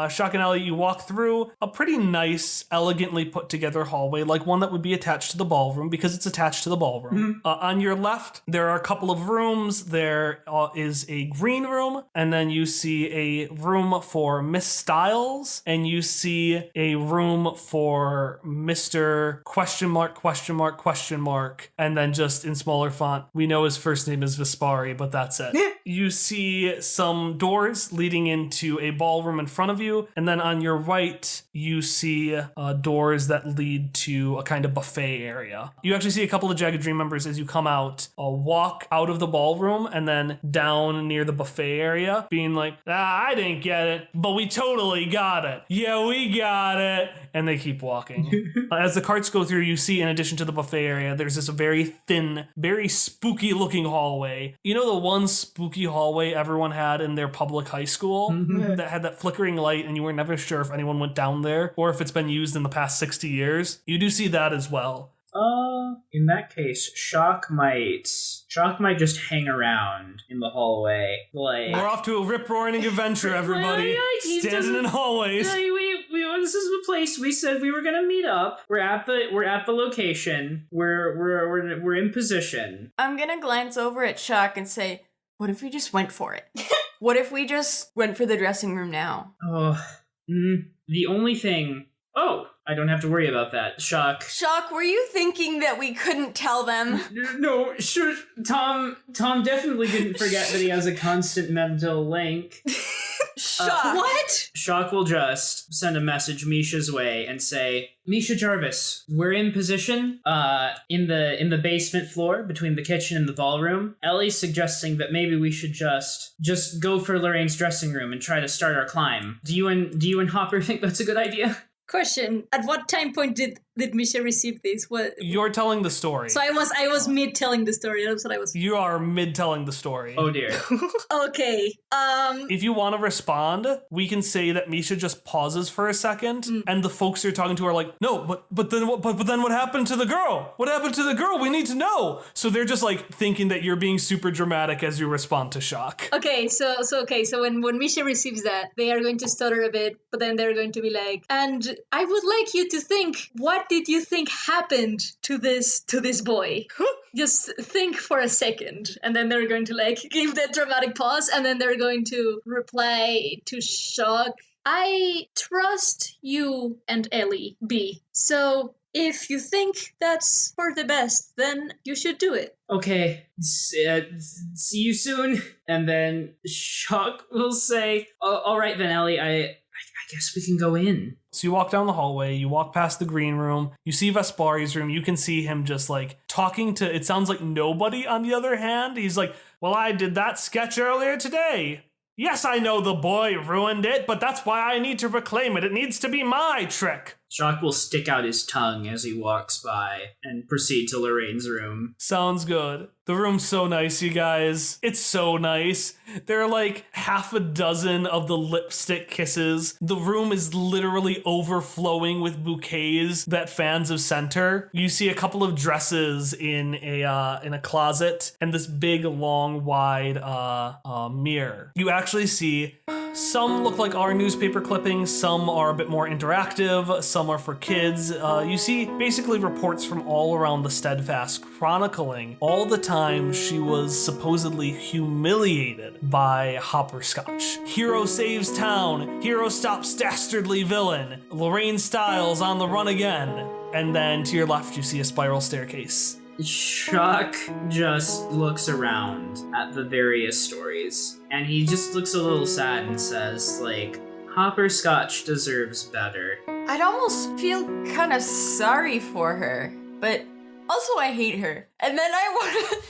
Shock and Ellie, you walk through a pretty nice, elegantly put together hallway, like one that would be attached to the ballroom because it's attached to the ballroom. On your left, there are a couple of rooms. There is a green room, and then you see a room for Miss Styles, and you see a room for Mr. question mark, question mark, question mark, and then just in smaller font, we know his first name is Vespari, but that's it. You see some doors leading into a ballroom in front of you, and then on your right, you see doors that lead to a kind of buffet area. You actually see a couple of Jagged Dream members as you come out, walk out of the ballroom and then down near the buffet area, being like, I didn't get it, but we totally got it. Yeah, we got it. And they keep walking. As the carts go through, you see, in addition to the buffet area, there's this very thin, very spooky looking hallway. You know the one spooky hallway everyone had in their public high school that had that flickering light and you were never sure if anyone went down there or if it's been used in the past 60 years? You do see that as well. In that case, Shock might just hang around in the hallway. Like, we're off to a rip-roaring adventure, everybody. Standing in hallways. This is the place we said we were gonna meet up. We're at the location. We're in position. I'm gonna glance over at Shock and say, what if we just went for it? What if we just went for the dressing room now? The only thing... Oh, I don't have to worry about that. Shock, were you thinking that we couldn't tell them? No, sure. Tom definitely didn't forget that he has a constant mental link. Shock. What? Shock will just send a message Misha's way and say, Misha Jarvis, we're in position in the basement floor between the kitchen and the ballroom. Ellie's suggesting that maybe we should just go for Lorraine's dressing room and try to start our climb. Do you and Hopper think that's a good idea? Question, at what time point did did Misha receive this? What? You're telling the story. So I was mid telling the story. That's what I was. You are mid telling the story. Oh dear. Okay. If you want to respond, we can say that Misha just pauses for a second, and the folks you're talking to are like, "No, but then what happened to the girl? What happened to the girl? We need to know." So they're just like thinking that you're being super dramatic as you respond to shock. Okay, so when Misha receives that, they are going to stutter a bit, but then they're going to be like, and I would like you to think, what did you think happened to this boy? Just think for a second, and then they're going to like give that dramatic pause, and then they're going to reply to shock. I trust you and Ellie, B. So if you think that's for the best, then you should do it. Okay, see you soon. And then Shock will say, all right then, Ellie, I guess we can go in. So you walk down the hallway, you walk past the green room, you see Vespari's room, you can see him just like talking to, it sounds like nobody on the other hand. He's like, well, I did that sketch earlier today. Yes, I know the boy ruined it, but that's why I need to reclaim it. It needs to be my trick. Shock will stick out his tongue as he walks by and proceed to Lorraine's room. Sounds good. The room's so nice, you guys. It's so nice. There are like half a dozen of the lipstick kisses. The room is literally overflowing with bouquets that fans have sent her. You see a couple of dresses in a closet and this big, long, wide mirror. You actually see some look like our newspaper clippings, some are a bit more interactive, some are for kids. You see basically reports from all around the Steadfast chronicling all the time she was supposedly humiliated by Hopperscotch. Hero saves town, hero stops dastardly villain, Lorraine Styles on the run again. And then to your left you see a spiral staircase. Shock just looks around at the various stories, and he just looks a little sad and says, like, Hopperscotch deserves better. I'd almost feel kind of sorry for her, but also I hate her. And then I want to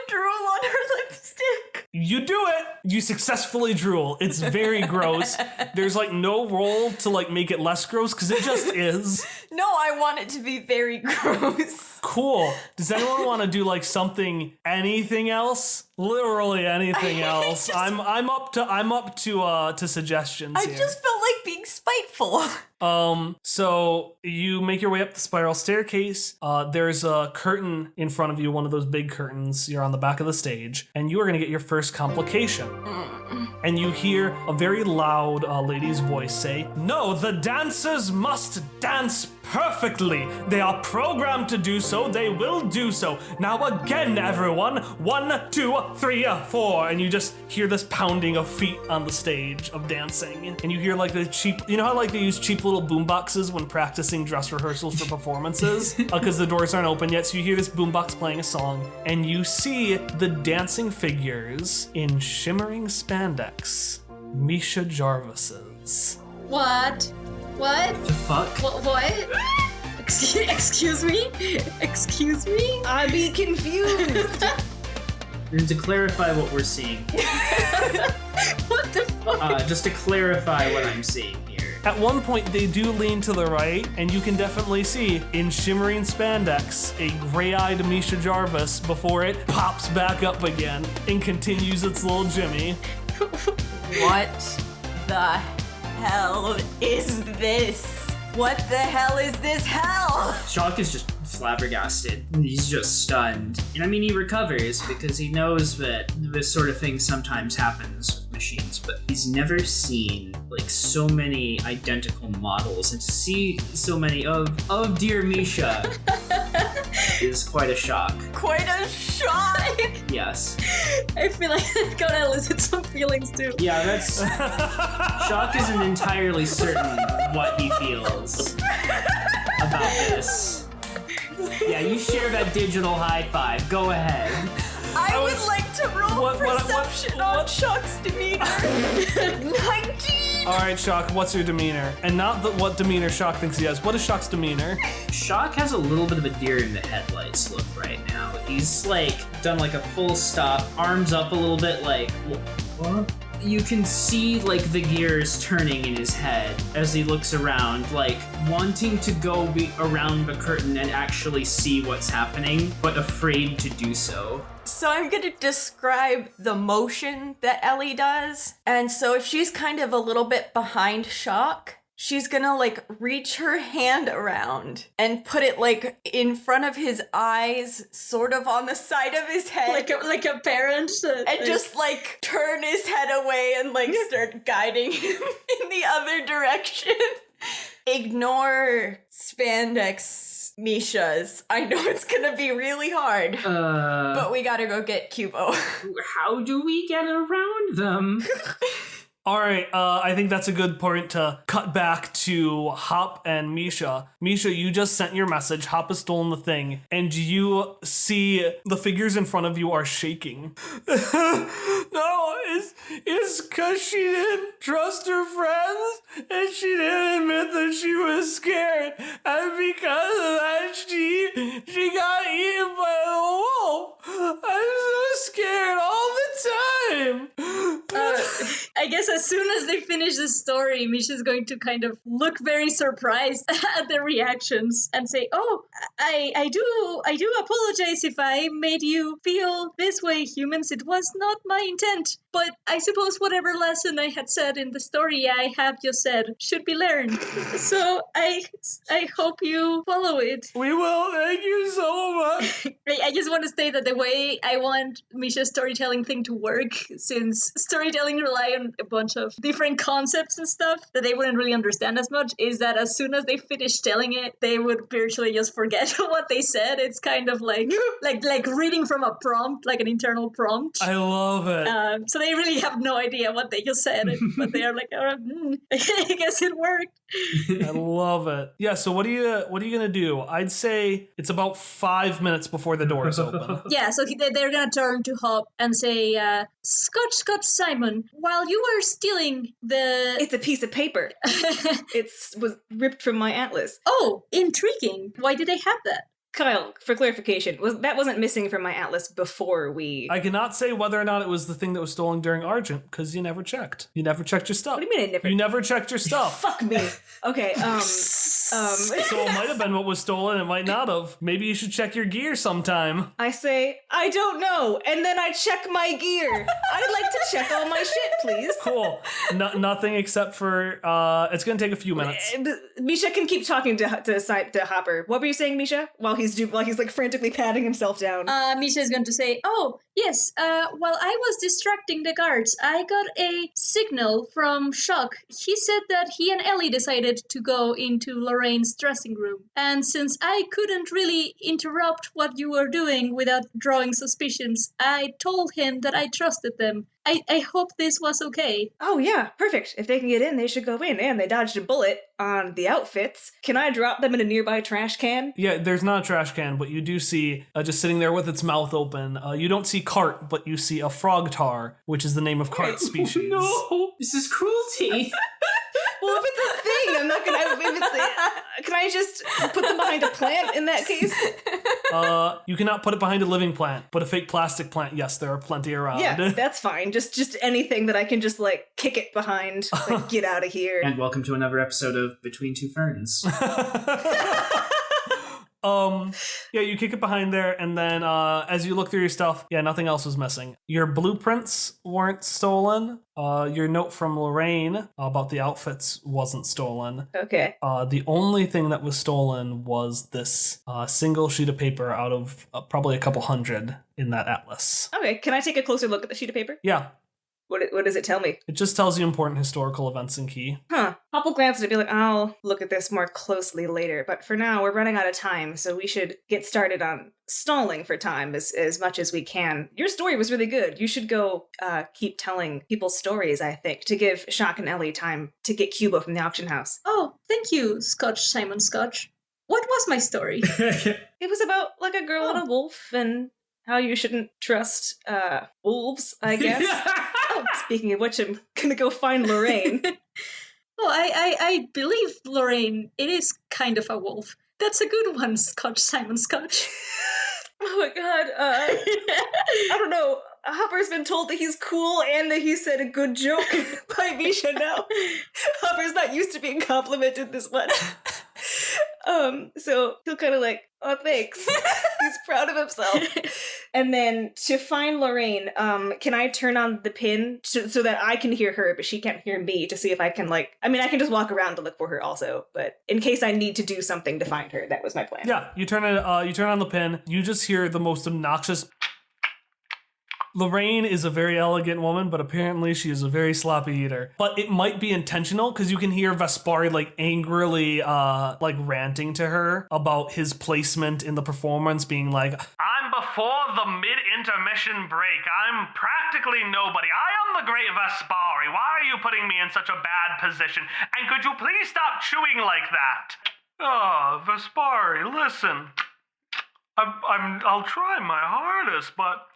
drool on her lipstick. You do it! You successfully drool. It's very gross. There's like no roll to like make it less gross because it just is. No, I want it to be very gross. Cool. Does anyone want to do like anything else? Literally anything else. I'm up to suggestions I here. just felt like being spiteful. So you make your way up the spiral staircase. There's a curtain in front of you, one of those big curtains. You're on the back of the stage, and you are going to get your first complication. And you hear a very loud lady's voice say, "No, the dancers must dance perfectly. They are programmed to do so. They will do so. Now again, everyone. 1, 2, 3, 4." And you just hear this pounding of feet on the stage of dancing. And you hear like the cheap, you know how like they use cheap little boomboxes when practicing dress rehearsals for performances? Because the doors aren't open yet. So you hear this boombox playing a song. And you see the dancing figures in shimmering spandex. Misha Jarvis's. What? The fuck? What? Excuse me? Excuse me? I be confused. And to clarify what we're seeing here, What the fuck? just to clarify what I'm seeing here. At one point, they do lean to the right, and you can definitely see, in shimmering spandex, a gray-eyed Misha Jarvis before it pops back up again and continues its little jimmy. What the hell is this? What the hell is this hell? Shock is just flabbergasted. He's just stunned. And I mean, he recovers because he knows that this sort of thing sometimes happens with machines, but he's never seen like so many identical models, and to see so many of dear Misha is quite a shock. Quite a shock! Yes. I feel like I've got to elicit some feelings too. Yeah, that's... Shock isn't entirely certain what he feels about this. Yeah, you share that digital high five. Go ahead. I would like to roll perception on Shock's demeanor. 19! Alright, Shock, what's your demeanor? And not what demeanor Shock thinks he has. What is Shock's demeanor? Shock has a little bit of a deer in the headlights look right now. He's like done like a full stop, arms up a little bit like, what? You can see, like, the gears turning in his head as he looks around, like, wanting to go around the curtain and actually see what's happening, but afraid to do so. So I'm going to describe the motion that Ellie does. And so if she's kind of a little bit behind Shock, she's gonna, like, reach her hand around and put it, like, in front of his eyes, sort of on the side of his head. Like a parent. And just, like, turn his head away and, like, start guiding him in the other direction. Ignore spandex Mishas. I know it's gonna be really hard. But we gotta go get Cubo. How do we get around them? All right, I think that's a good point to cut back to Hop and Misha. Misha, you just sent your message. Hop has stolen the thing, and you see the figures in front of you are shaking. No, it's because she didn't trust her friends, and she didn't admit that she was scared, and because of that, she got eaten by a wolf. I'm so scared all the time. I guess as soon as they finish the story, Misha's going to kind of look very surprised at their reactions and say, "Oh, I do apologize if I made you feel this way, humans. It was not my intent. But I suppose whatever lesson I had said in the story I have just said should be learned. So I hope you follow it." We will. Thank you so much. I just want to state that the way I want Misha's storytelling thing to work, since storytelling rely on a bunch of different concepts and stuff that they wouldn't really understand as much, is that as soon as they finish telling it, they would virtually just forget what they said. It's kind of like reading from a prompt, like an internal prompt. I love it. So they really have no idea what they just said, but they are like, I guess it worked. I love it. Yeah. So what are you gonna do? I'd say it's about 5 minutes before the doors open. Yeah. So they're gonna turn to Hop and say, Scotch Simon, while you were stealing the... It's a piece of paper. It was ripped from my atlas. Oh, intriguing. Why did they have that? Kyle, for clarification, that wasn't missing from my atlas before we... I cannot say whether or not it was the thing that was stolen during Argent, because you never checked. You never checked your stuff. What do you mean I never... You never checked your stuff. Fuck me. Okay, So it might have been what was stolen, it might not have. Maybe you should check your gear sometime. I say, I don't know, and then I check my gear. I'd like to check all my shit, please. Cool. Nothing except for, it's gonna take a few minutes. Misha can keep talking to Hopper. What were you saying, Misha? While he's like frantically patting himself down. Misha is going to say, "Oh, yes, while I was distracting the guards, I got a signal from Shock. He said that he and Ellie decided to go into Lorraine's dressing room. And since I couldn't really interrupt what you were doing without drawing suspicions, I told him that I trusted them. I hope this was okay." Oh yeah, perfect. If they can get in, they should go in. And they dodged a bullet on the outfits. Can I drop them in a nearby trash can? Yeah, there's not a trash can, but you do see just sitting there with its mouth open. You don't see cart, but you see a frog tar, which is the name of cart species. No, this is cruelty. Well, if it's a thing, I'm not gonna. Can I just put them behind a plant in that case? You cannot put it behind a living plant, but a fake plastic plant, yes, there are plenty around. Yeah, that's fine. Just anything that I can just like kick it behind. Like, get out of here. And welcome to another episode of Between Two Ferns. Yeah, you kick it behind there, and then as you look through your stuff, yeah, nothing else was missing. Your blueprints weren't stolen. Your note from Lorraine about the outfits wasn't stolen. Okay. The only thing that was stolen was this single sheet of paper out of probably a couple hundred in that atlas. Okay, can I take a closer look at the sheet of paper? Yeah. What does it tell me? It just tells you important historical events and key. Huh. Hop will glance at it and be like, I'll look at this more closely later, but for now, we're running out of time, so we should get started on stalling for time as much as we can. Your story was really good. You should go keep telling people's stories, I think, to give Shock and Ellie time to get Cubo from the auction house. Oh, thank you, Simon Scotch. What was my story? It was about, like, a girl and a wolf, and how you shouldn't trust wolves, I guess. Oh, speaking of which, I'm gonna go find Lorraine. Oh, I believe, Lorraine, it is kind of a wolf. That's a good one, Simon Scotch. Oh my god, I don't know. Hopper's been told that he's cool and that he said a good joke by Misha now. Hopper's not used to being complimented this much. So he'll kind of like, oh, thanks. He's proud of himself. And then to find Lorraine, can I turn on the pin so that I can hear her, but she can't hear me, to see if I can I can just walk around to look for her also, but in case I need to do something to find her, that was my plan. Yeah, you turn on the pin. You just hear the most obnoxious. Lorraine is a very elegant woman, but apparently she is a very sloppy eater. But it might be intentional because you can hear Vespari angrily ranting to her about his placement in the performance, being like, I'm before the mid-intermission break. I'm practically nobody. I am the great Vespari. Why are you putting me in such a bad position? And could you please stop chewing like that? Oh, Vespari, listen. I'll try my hardest, but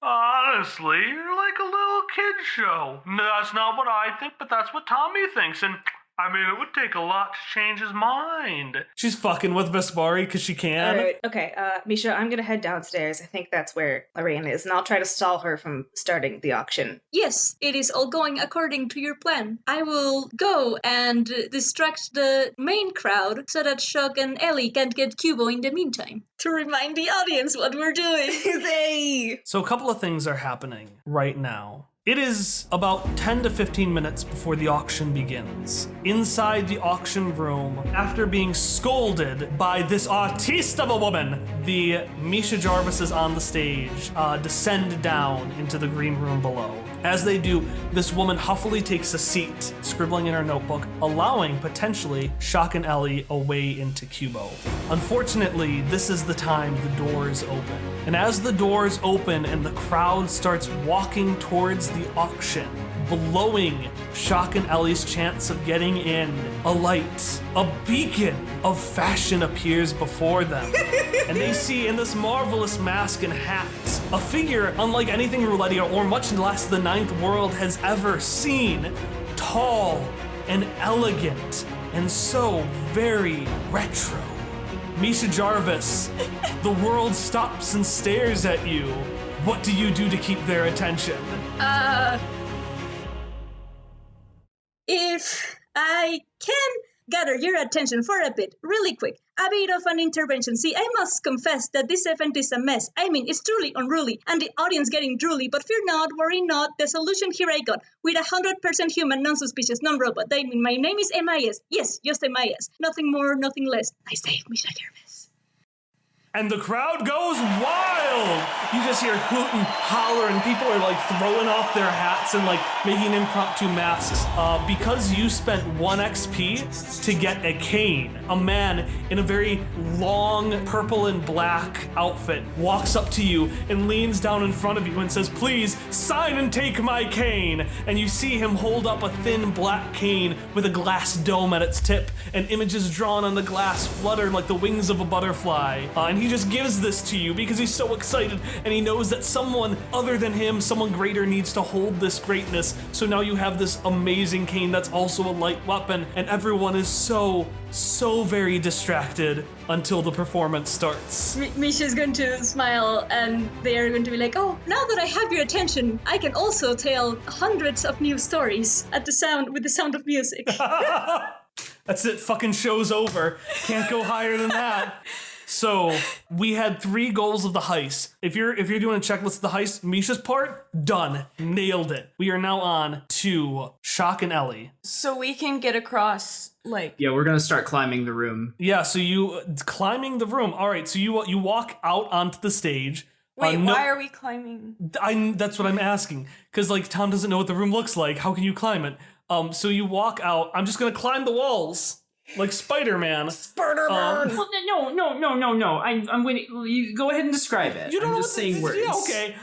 honestly, you're like a little kid show. That's not what I think, but that's what Tommy thinks, and I mean, it would take a lot to change his mind. She's fucking with Vespari because she can. All right, okay, Misha, I'm gonna head downstairs. I think that's where Lorraine is, and I'll try to stall her from starting the auction. Yes, it is all going according to your plan. I will go and distract the main crowd so that Shock and Ellie can't get Cubo in the meantime. To remind the audience what we're doing. Hey! So a couple of things are happening right now. It is about 10 to 15 minutes before the auction begins. Inside the auction room, after being scolded by this artiste of a woman, the Misha Jarvises on the stage descend down into the green room below. As they do, this woman huffily takes a seat, scribbling in her notebook, allowing potentially Shock and Ellie a way into Cubo. Unfortunately, this is the time the doors open. And as the doors open and the crowd starts walking towards the auction, blowing Shock and Ellie's chance of getting in, a light, a beacon of fashion appears before them. And they see in this marvelous mask and hat a figure unlike anything Roulettia or much less the Ninth World has ever seen. Tall and elegant and so very retro. Misha Jarvis, the world stops and stares at you. What do you do to keep their attention? If I can gather your attention for a bit, really quick, a bit of an intervention. See, I must confess that this event is a mess. I mean, it's truly unruly, and the audience getting drooly, but fear not, worry not, the solution here I got, with 100% human, non-suspicious, non-robot. I mean, my name is MIS. Yes, just MIS. Nothing more, nothing less. I saved Misha Jarvis. And the crowd goes wild! You just hear hoot and holler, and people are throwing off their hats and making impromptu masks. Because you spent 1 XP to get a cane, a man in a very long purple and black outfit walks up to you and leans down in front of you and says, please sign and take my cane. And you see him hold up a thin black cane with a glass dome at its tip, and images drawn on the glass flutter like the wings of a butterfly. And he just gives this to you because he's so excited, and he knows that someone other than him, someone greater, needs to hold this greatness. So now you have this amazing cane that's also a light weapon, and everyone is so very distracted until the performance starts. Misha's going to smile, and they are going to be like, oh, now that I have your attention, I can also tell hundreds of new stories with the sound of music. That's it, fucking show's over. Can't go higher than that. So we had 3 goals of the heist. If you're doing a checklist of the heist, Misha's part, done. Nailed it. We are now on to Shock and Ellie. So we can get across, Yeah, we're gonna start climbing the room. Yeah, so you climbing the room. All right, so you walk out onto the stage. Wait, why are we climbing? That's what I'm asking. Because Tom doesn't know what the room looks like. How can you climb it? So you walk out. I'm just gonna climb the walls. Like Spider-Man. Spider-Man! No. I'm waiting. You go ahead and describe it. You don't I'm know just what saying words. Yeah, okay.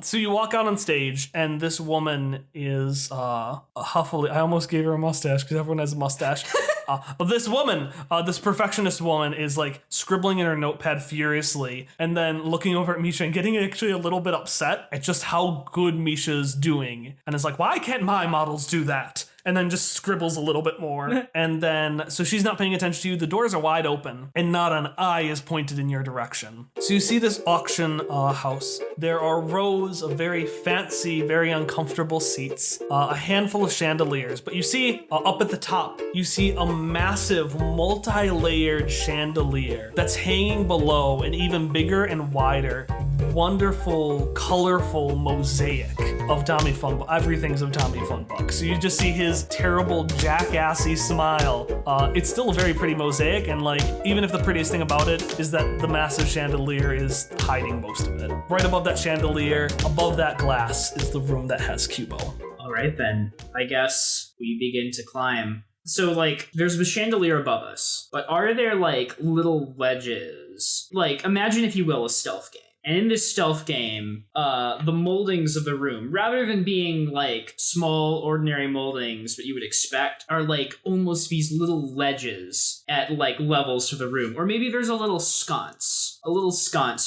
So you walk out on stage, and this woman is huffily. I almost gave her a mustache because everyone has a mustache. This woman, this perfectionist woman, is scribbling in her notepad furiously, and then looking over at Misha and getting actually a little bit upset at just how good Misha's doing, and is like, "Why can't my models do that?" and then just scribbles a little bit more. And then, so she's not paying attention to you. The doors are wide open and not an eye is pointed in your direction. So you see this auction house. There are rows of very fancy, very uncomfortable seats, a handful of chandeliers, but you see up at the top, you see a massive multi-layered chandelier that's hanging below an even bigger and wider, wonderful, colorful mosaic of Tommy Funbuck. Everything's of Tommy Funbuck. So you just see his terrible jackassy smile. It's still a very pretty mosaic, and like, even if the prettiest thing about it is that the massive chandelier is hiding most of it. Right above that chandelier, above that glass, is the room that has Cubo. All right, then. I guess we begin to climb. So, like, there's a chandelier above us, but are there, like, little ledges? Like, imagine, if you will, a stealth game. And in this stealth game, the moldings of the room, rather than being like small, ordinary moldings that you would expect, are like almost these little ledges at like levels to the room. Or maybe there's a little sconce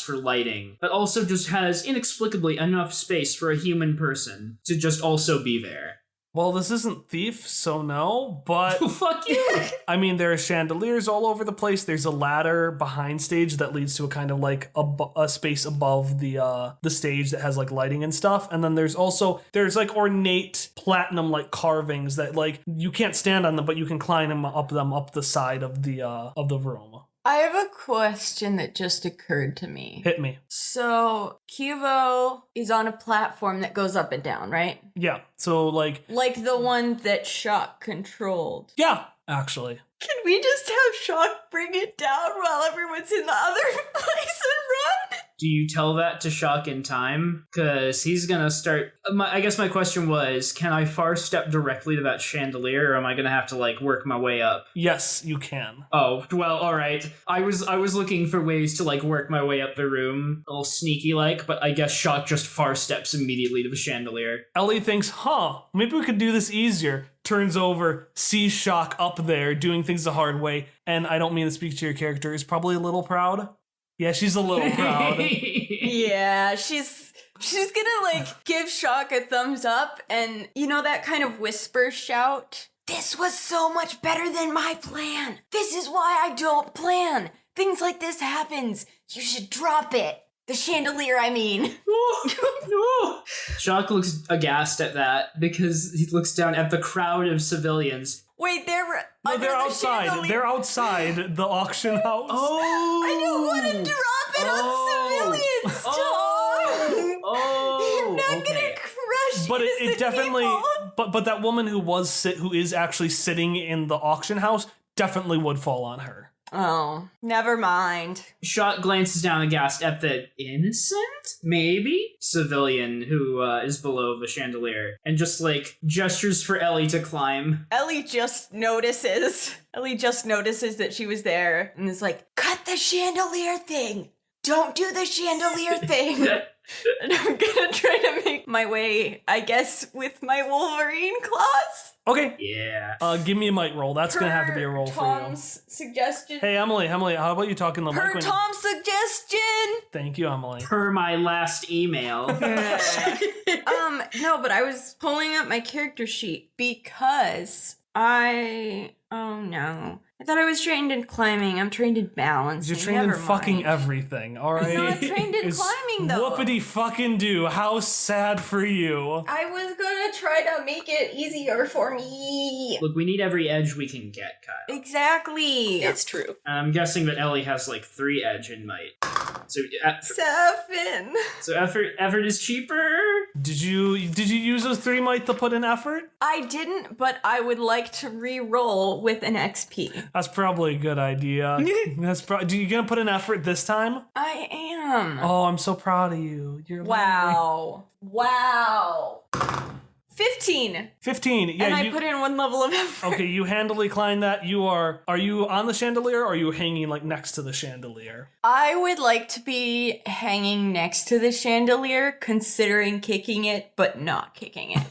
for lighting, but also just has inexplicably enough space for a human person to just also be there. Well, this isn't Thief, so no, but... Fuck you! I mean, there are chandeliers all over the place. There's a ladder behind stage that leads to a kind of like a space above the stage that has like lighting and stuff. And then there's like ornate platinum like carvings that like you can't stand on them, but you can climb them up the side of the room. I have a question that just occurred to me. Hit me. So, Cubo is on a platform that goes up and down, right? Yeah, so like the one that Shock controlled. Yeah, actually. Can we just have Shock bring it down while everyone's in the other place and run? Do you tell that to Shock in time? Because he's gonna start... I guess my question was, can I far step directly to that chandelier, or am I gonna have to, like, work my way up? Yes, you can. Oh, well, alright. I was looking for ways to, like, work my way up the room, a little sneaky-like, but I guess Shock just far steps immediately to the chandelier. Ellie thinks, maybe we could do this easier. Turns over, sees Shock up there, doing things the hard way, and I don't mean to speak to your character, is probably a little proud. Yeah, she's a little proud. Yeah, she's gonna like give Shock a thumbs up, and you know that kind of whisper shout? This was so much better than my plan. This is why I don't plan. Things like this happens. You should drop it. The chandelier, I mean. Shock looks aghast at that because he looks down at the crowd of civilians. Wait, they're outside. Chandelier. They're outside the auction house. Oh! I don't want to drop it on civilians, Tom. Oh! I'm not gonna crush But it innocent definitely. people. But that woman who is actually sitting in the auction house definitely would fall on her. Oh, never mind. Shock glances down aghast at the innocent, maybe, civilian who is below the chandelier and just, like, gestures for Ellie to climb. Ellie just notices that she was there and is like, cut the chandelier thing. Don't do the chandelier thing. And I'm gonna try to make my way, I guess, with my Wolverine claws. Okay. Yeah. Give me a might roll. That's gonna have to be a roll for you. Tom's suggestion. Hey, Emily, how about you talking to the mic? Per Tom's suggestion. Thank you, Emily. Per my last email. No, but I was pulling up my character sheet because oh no. I thought I was trained in climbing. I'm trained in balancing. You're trained in Never fucking mind. everything, alright? I'm not trained in climbing, though. Whoopity fucking do. How sad for you. I was gonna try to make it easier for me. Look, we need every edge we can get, Kyle. Exactly. It's true. I'm guessing that Ellie has, like, 3 edge in might. So, 7. so effort is cheaper? Did you use those 3 might to put in effort? I didn't, but I would like to re-roll with an XP. That's probably a good idea. Do you gonna put in effort this time? I am. Oh, I'm so proud of you. You're Wow. 15. 15. Yeah, And I put in 1 level of effort. Okay, you handily climb that. Are you on the chandelier, or are you hanging like next to the chandelier? I would like to be hanging next to the chandelier, considering kicking it, but not kicking it.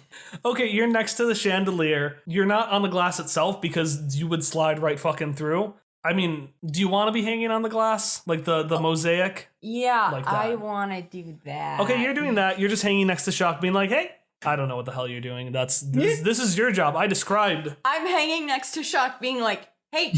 Okay, you're next to the chandelier. You're not on the glass itself because you would slide right fucking through. I mean, do you want to be hanging on the glass? Like the mosaic? Yeah, Like that. I want to do that. Okay, you're doing that. You're just hanging next to Shock, being like, hey, I don't know what the hell you're doing. This is your job. I described. I'm hanging next to Shock, being like, hey.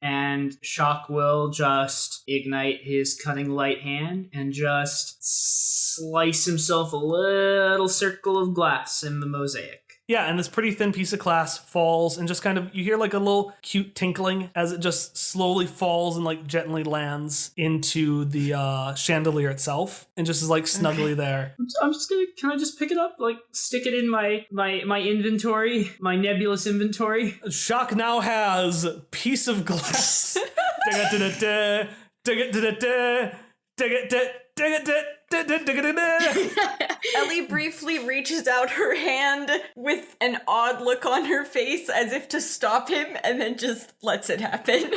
And Shock will just ignite his cutting light hand and just slice himself a little circle of glass in the mosaic. Yeah, and this pretty thin piece of glass falls and just kind of, you hear like a little cute tinkling as it just slowly falls and like gently lands into the chandelier itself and just is like snugly there. I'm just gonna, can I just pick it up? Like stick it in my inventory, my nebulous inventory? Shock now has piece of glass. Ellie briefly reaches out her hand with an odd look on her face as if to stop him and then just lets it happen.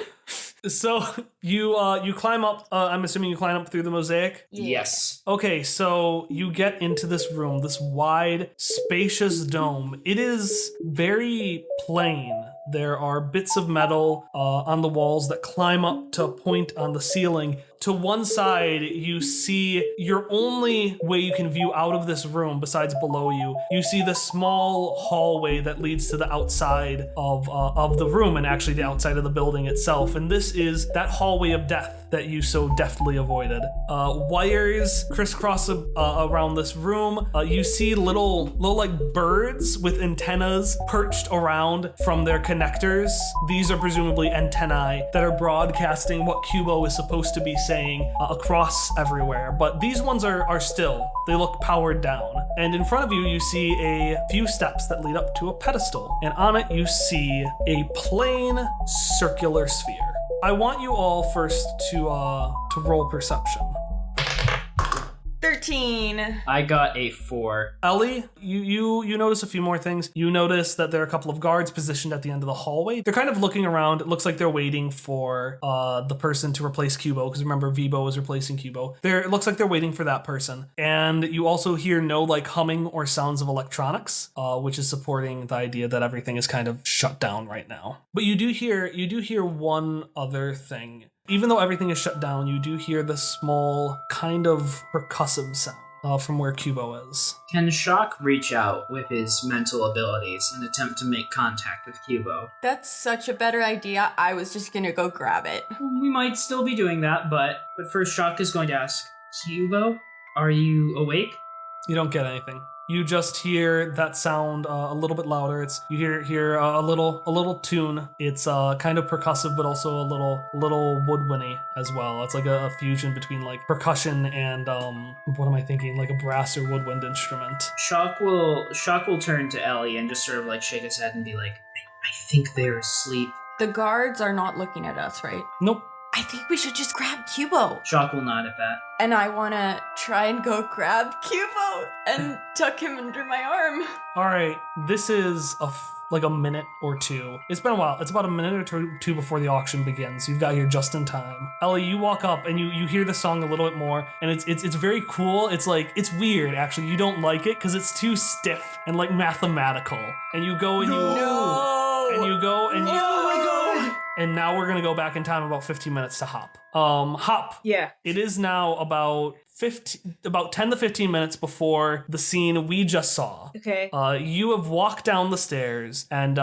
So you climb up, I'm assuming you climb up through the mosaic? Yes. Okay, so you get into this room, this wide, spacious dome. It is very plain. There are bits of metal on the walls that climb up to a point on the ceiling. To one side, you see your only way you can view out of this room, besides below you. You see the small hallway that leads to the outside of the room and actually the outside of the building itself. And this is that hallway of death that you so deftly avoided. Wires crisscross around this room. You see little like birds with antennas perched around from their connectors. These are presumably antennae that are broadcasting what Kubo is supposed to be saying across everywhere. But these ones are still. They look powered down. And in front of you, you see a few steps that lead up to a pedestal. And on it, you see a plain circular sphere. I want you all first to roll perception. 13. I got a 4. Ellie, you notice a few more things. You notice that there are a couple of guards positioned at the end of the hallway. They're kind of looking around. It looks like they're waiting for the person to replace Kubo, because remember, Vibo was replacing Kubo. It looks like they're waiting for that person. And you also hear no like humming or sounds of electronics, which is supporting the idea that everything is kind of shut down right now. But you do hear one other thing. Even though everything is shut down, you do hear the small kind of percussive sound from where Kubo is. Can Shock reach out with his mental abilities and attempt to make contact with Kubo? That's such a better idea. I was just gonna go grab it. We might still be doing that, but first Shock is going to ask, Kubo, are you awake? You don't get anything. You just hear that sound a little bit louder. You hear a little tune. It's kind of percussive, but also a little woodwindy as well. It's like a fusion between like percussion and what am I thinking? Like a brass or woodwind instrument. Shock will turn to Ellie and just sort of like shake his head and be like, I think they're asleep. The guards are not looking at us, right? Nope. I think we should just grab Kubo. Shock will nod at that. And I want to try and go grab Kubo and tuck him under my arm. All right, this is like a minute or two. It's been a while. It's about a minute or two before the auction begins. You've got here just in time. Ellie, you walk up and you hear the song a little bit more, and it's very cool. It's like, it's weird actually. You don't like it because it's too stiff and like mathematical. And you go and you And now we're going to go back in time about 15 minutes to Hop. Hop. Yeah. It is now about 10 to 15 minutes before the scene we just saw. Okay. You have walked down the stairs and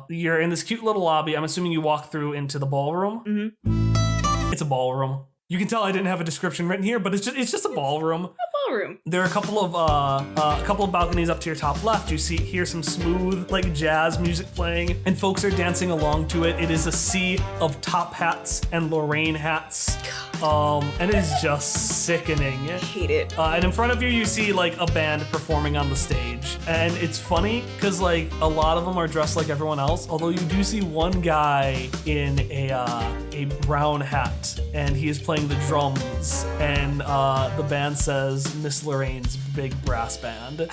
you're in this cute little lobby. I'm assuming you walk through into the ballroom. Mm-hmm. It's a ballroom. You can tell I didn't have a description written here, but it's just a ballroom. Ballroom. There are a couple of balconies up to your top left. You hear some smooth like jazz music playing, and folks are dancing along to it. It is a sea of top hats and Lorraine hats. And it is just sickening. I hate it. And in front of you, you see like a band performing on the stage. And it's funny because like a lot of them are dressed like everyone else, although you do see one guy in a brown hat, and he is playing the drums. And the band says Miss Lorraine's Big Brass Band.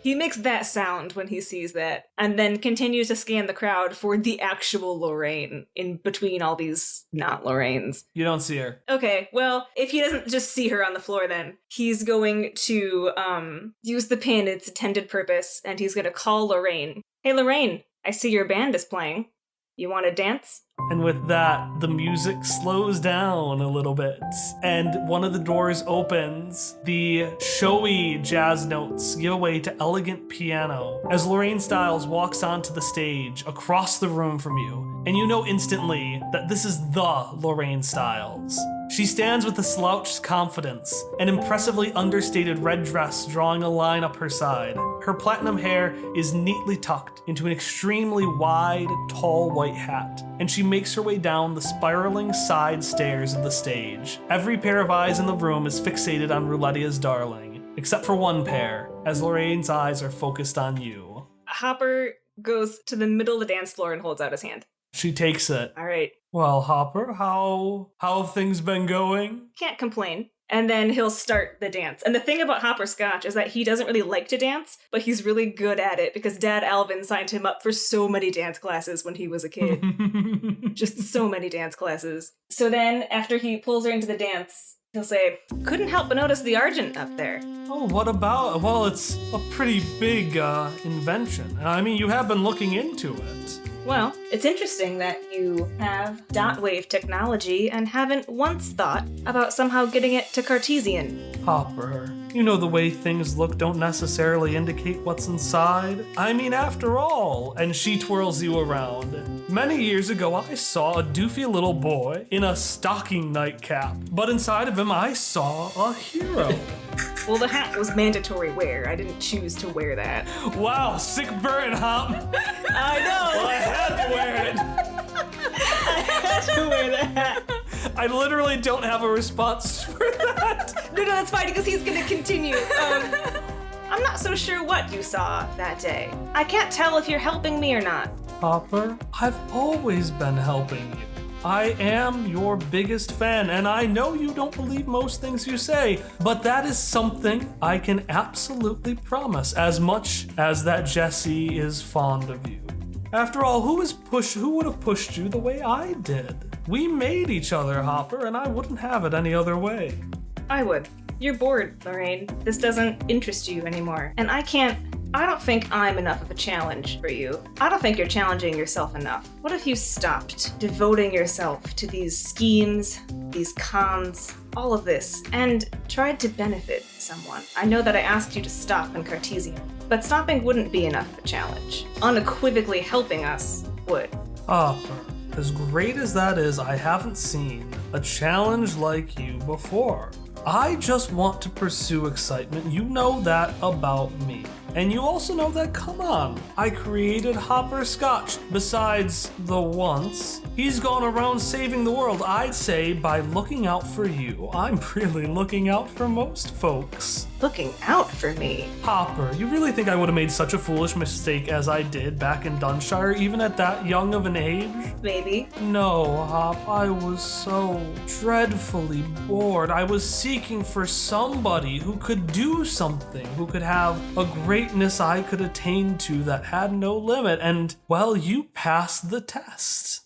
He makes that sound when he sees that, and then continues to scan the crowd for the actual Lorraine in between all these not Lorraines. You don't see her. Okay, well, if he doesn't just see her on the floor, then he's going to use the pin its intended purpose, and he's going to call Lorraine. Hey, Lorraine, I see your band is playing. You want to dance? And with that, the music slows down a little bit, and one of the doors opens. The showy jazz notes give way to elegant piano as Lorraine Stiles walks onto the stage across the room from you, and you know instantly that this is the Lorraine Stiles. She stands with a slouched confidence, an impressively understated red dress drawing a line up her side. Her platinum hair is neatly tucked into an extremely wide, tall white hat, and she makes her way down the spiraling side stairs of the stage. Every pair of eyes in the room is fixated on Rouletia's darling, except for one pair, as Lorraine's eyes are focused on you. Hopper goes to the middle of the dance floor and holds out his hand. She takes it. All right. Well, Hopper, how have things been going? Can't complain. And then he'll start the dance. And the thing about Hopper Scotch is that he doesn't really like to dance, but he's really good at it because Dad Alvin signed him up for so many dance classes when he was a kid. Just so many dance classes. So then, after he pulls her into the dance, he'll say, couldn't help but notice the Argent up there. Oh, what about? Well, it's a pretty big invention. I mean, you have been looking into it. Well, it's interesting that you have dot wave technology and haven't once thought about somehow getting it to Cartesian. Hopper, you know the way things look don't necessarily indicate what's inside. I mean, after all, and she twirls you around. Many years ago, I saw a doofy little boy in a stocking nightcap, but inside of him, I saw a hero. Well, the hat was mandatory wear. I didn't choose to wear that. Wow, sick burn, Hop. I know! Well, I had to wear it. I had to wear the hat. I literally don't have a response for that. No, that's fine, because he's gonna continue. I'm not so sure what you saw that day. I can't tell if you're helping me or not. Hopper, I've always been helping you. I am your biggest fan, and I know you don't believe most things you say, but that is something I can absolutely promise, as much as that Jessie is fond of you. After all, who would have pushed you the way I did? We made each other, Hopper, and I wouldn't have it any other way. I would. You're bored, Lorraine. This doesn't interest you anymore. And I don't think I'm enough of a challenge for you. I don't think you're challenging yourself enough. What if you stopped devoting yourself to these schemes, these cons, all of this, and tried to benefit someone? I know that I asked you to stop in Cartesian, but stopping wouldn't be enough of a challenge. Unequivocally helping us would. Hopper, as great as that is, I haven't seen a challenge like you before. I just want to pursue excitement. You know that about me. And you also know that, come on, I created Hopper Scotch. Besides the once, he's gone around saving the world. I'd say by looking out for you, I'm really looking out for most folks. Looking out for me? Hopper, you really think I would have made such a foolish mistake as I did back in Dunshire, even at that young of an age? Maybe. No, Hop, I was so dreadfully bored. I was seeking for somebody who could do something, who could have a greatness I could attain to that had no limit, and, well, you passed the test.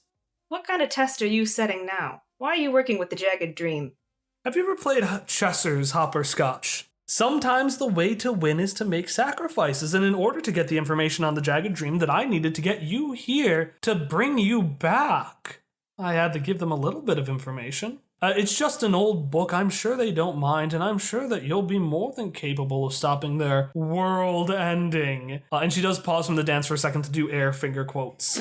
What kind of test are you setting now? Why are you working with the Jagged Dream? Have you ever played Chesser's Hopper Scotch? Sometimes the way to win is to make sacrifices, and in order to get the information on the Jagged Dream that I needed to get you here to bring you back, I had to give them a little bit of information. It's just an old book. I'm sure they don't mind, and I'm sure that you'll be more than capable of stopping their world ending. And she does pause from the dance for a second to do air finger quotes.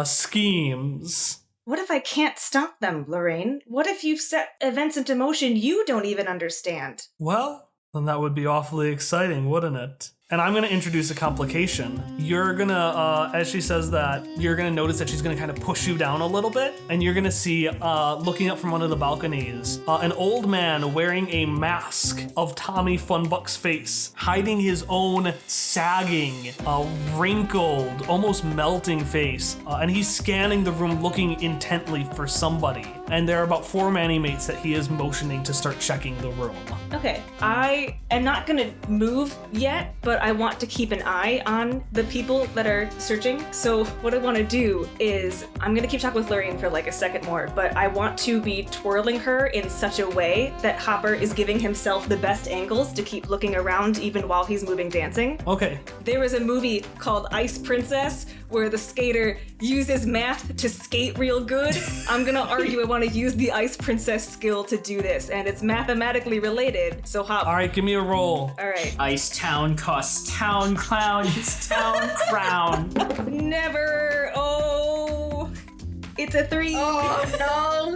Schemes. What if I can't stop them, Lorraine? What if you've set events into motion you don't even understand? Well, then that would be awfully exciting, wouldn't it? And I'm going to introduce a complication. You're going to, as she says that, you're going to notice that she's going to kind of push you down a little bit. And you're going to see, looking up from one of the balconies, an old man wearing a mask of Tommy Funbuck's face, hiding his own sagging, wrinkled, almost melting face. And he's scanning the room, looking intently for somebody. And there are about 4 man-mates that he is motioning to start checking the room. Okay, I am not gonna move yet, but I want to keep an eye on the people that are searching. So what I want to do is, I'm gonna keep talking with Lorraine for like a second more, but I want to be twirling her in such a way that Hopper is giving himself the best angles to keep looking around even while he's moving dancing. Okay. There was a movie called Ice Princess where the skater uses math to skate real good, I'm gonna argue I want to use the Ice Princess skill to do this, and it's mathematically related, so hop. All right, give me a roll. All right. Ice Town costs town clown his town crown. Never. Oh, it's a 3. Oh no!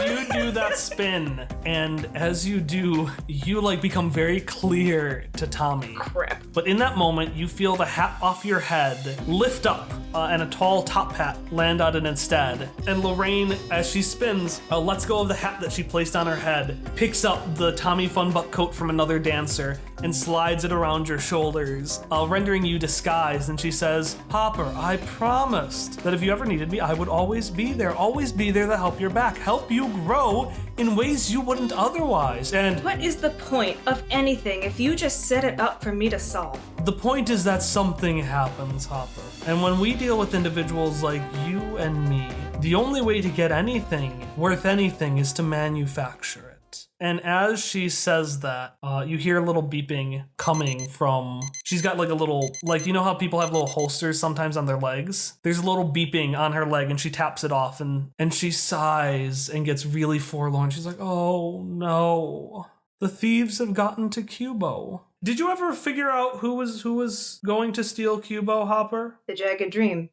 You do that spin, and as you do, you like become very clear to Tommy. Crap. But in that moment, you feel the hat off your head lift up and a tall top hat land on it instead. And Lorraine, as she spins, lets go of the hat that she placed on her head, picks up the Tommy Funbuck coat from another dancer, and slides it around your shoulders, rendering you disguised. And she says, Hopper, I promised that if you ever needed me, I would always be there to help your back, help you grow in ways you wouldn't otherwise. And What is the point of anything if you just set it up for me to solve? the point is that something happens, Hopper. And when we deal with individuals like you and me, the only way to get anything worth anything is to manufacture it. And as she says that, you hear a little beeping coming from... She's got like a little... Like, you know how people have little holsters sometimes on their legs? There's a little beeping on her leg, and she taps it off, and she sighs and gets really forlorn. She's like, oh no. The thieves have gotten to Cubo. Did you ever figure out who was going to steal Cubo, Hopper? The Jagged Dream.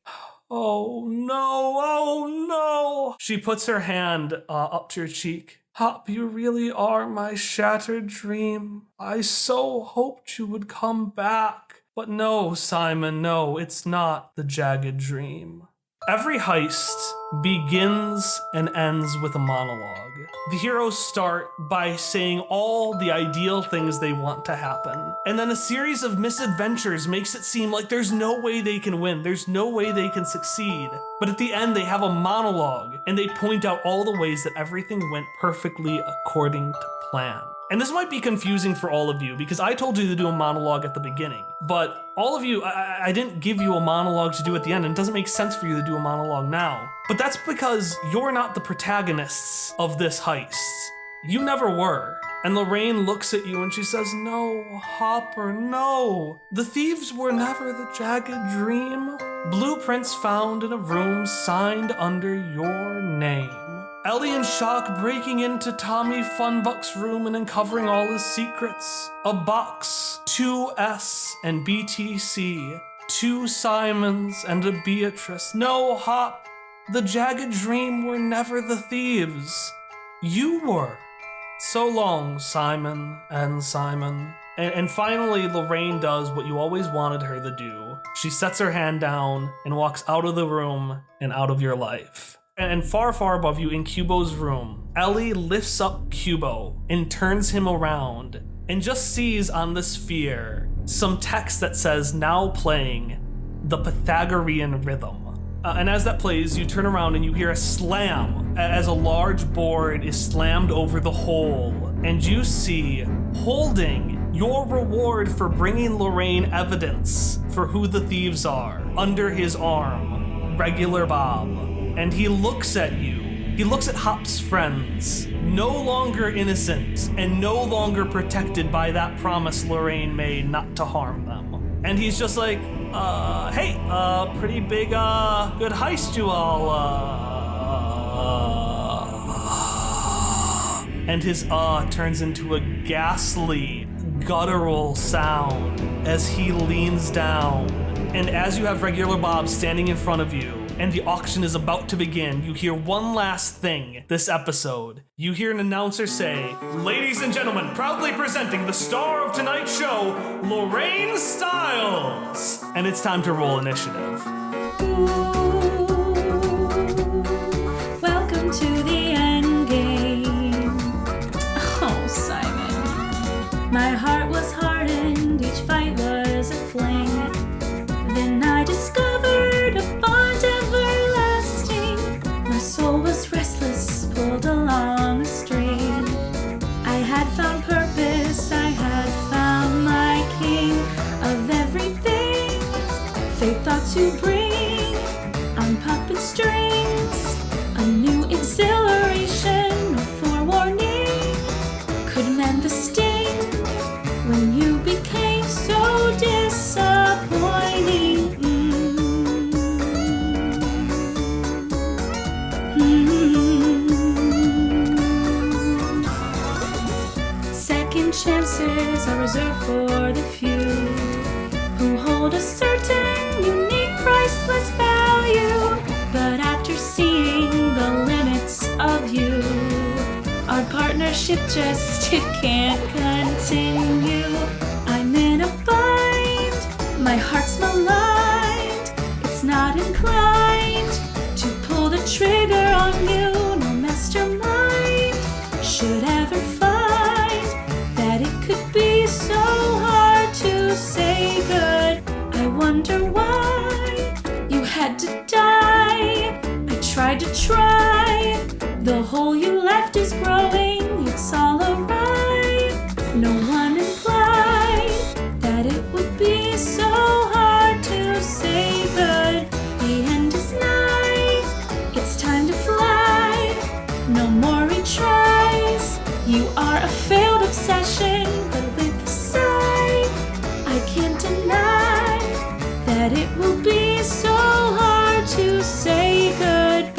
Oh no. She puts her hand up to your cheek. Hop, you really are my shattered dream. I so hoped you would come back. But no, Simon, no, it's not the Jagged Dream. Every heist begins and ends with a monologue. The heroes start by saying all the ideal things they want to happen. And then a series of misadventures makes it seem like there's no way they can win. There's no way they can succeed. But at the end, they have a monologue, and they point out all the ways that everything went perfectly according to plan. And this might be confusing for all of you because I told you to do a monologue at the beginning, but all of you, I didn't give you a monologue to do at the end, and it doesn't make sense for you to do a monologue now. But that's because you're not the protagonists of this heist. You never were. And Lorraine looks at you and she says, no, Hopper, no. The thieves were never the Jagged Dream. Blueprints found in a room signed under your name. Ellie in shock breaking into Tommy Funbuck's room and uncovering all his secrets. A box, 2S and BTC, 2 Simons and a Beatrice. No, Hop, the Jagged Dream were never the thieves. You were. So long, Simon and Simon. And finally, Lorraine does what you always wanted her to do. She sets her hand down and walks out of the room and out of your life. And far, far above you in Cubo's room, Ellie lifts up Cubo and turns him around and just sees on the sphere some text that says, now playing the Pythagorean rhythm. And as that plays, you turn around and you hear a slam as a large board is slammed over the hole. And you see, holding your reward for bringing Lorraine evidence for who the thieves are, under his arm, Regular Bob. And he looks at you. He looks at Hop's friends, no longer innocent and no longer protected by that promise Lorraine made not to harm them. And he's just like, hey, pretty big, good heist you all, And his turns into a ghastly, guttural sound as he leans down. And as you have Regular Bob standing in front of you, and the auction is about to begin, you hear one last thing this episode. You hear an announcer say, ladies and gentlemen, proudly presenting the star of tonight's show, Lorraine Stiles. And it's time to roll initiative. Welcome to the end game. Oh, Simon. My heart was hardened, each fight was a fling. Then I discovered a bond everlasting. My soul was restless, pulled along a string. I had found purpose, I had found my king of everything. Fate thought to bring on puppet strings a new exhilaration, no forewarning could mend the sting when you became so disappointing. reserved for the few who hold a certain unique, priceless value. But after seeing the limits of you, our partnership just it can't continue. I'm in a bind, my heart's maligned. It's not inclined to pull the trigger on you. No mastermind should ever find that it could be so hard to say good. I wonder why you had to die. I tried to try. The hole you left is growing. It's all awry. No one implied that it would be so hard to say good. The end is nigh. It's time to fly. No more retries. You are a failed obsession, but with a sigh, I can't deny that it will be so hard to say goodbye.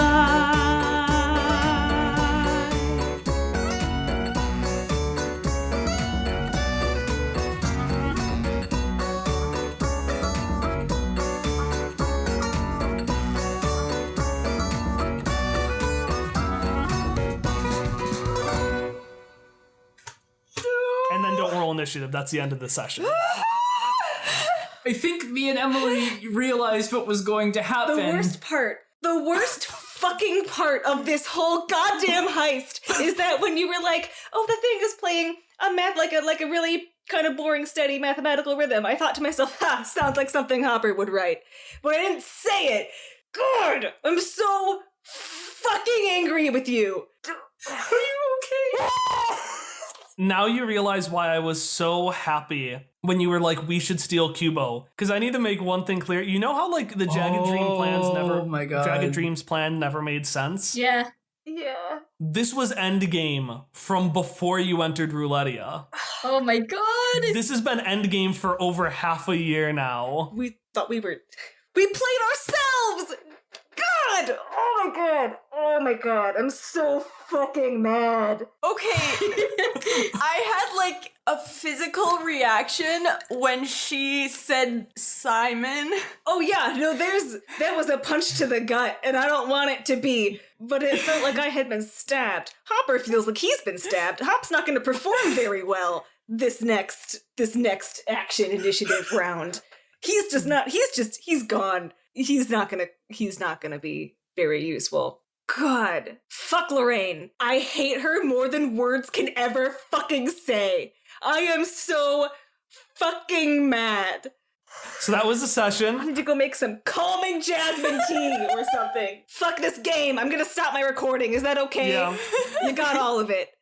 And then don't roll initiative. That's the end of the session. I think me and Emily realized what was going to happen. The worst fucking part of this whole goddamn heist is that when you were like, oh, the thing is playing a math like a really kind of boring, steady mathematical rhythm, I thought to myself, ha, sounds like something Hopper would write. But I didn't say it. God, I'm so fucking angry with you. Are you okay? Now you realize why I was so happy when you were like, we should steal Cubo. Because I need to make one thing clear. You know how like the Jagged Dreams plan never made sense? Yeah. Yeah. This was endgame from before you entered Roulettia. Oh my god. This has been endgame for over half a year now. We thought we played ourselves! God! Oh my god! Oh my god! I'm so fucking mad. Okay, I had like a physical reaction when she said Simon. Oh yeah, no, that was a punch to the gut, and I don't want it to be, but it felt like I had been stabbed. Hopper feels like he's been stabbed. Hop's not gonna perform very well this next action initiative round. He's gone. He's not gonna be very useful. God. Fuck Lorraine. I hate her more than words can ever fucking say. I am so fucking mad. So that was the I session. need to go make some calming jasmine tea or something. Fuck this game. I'm gonna stop my recording. Is that okay? Yeah. You got all of it.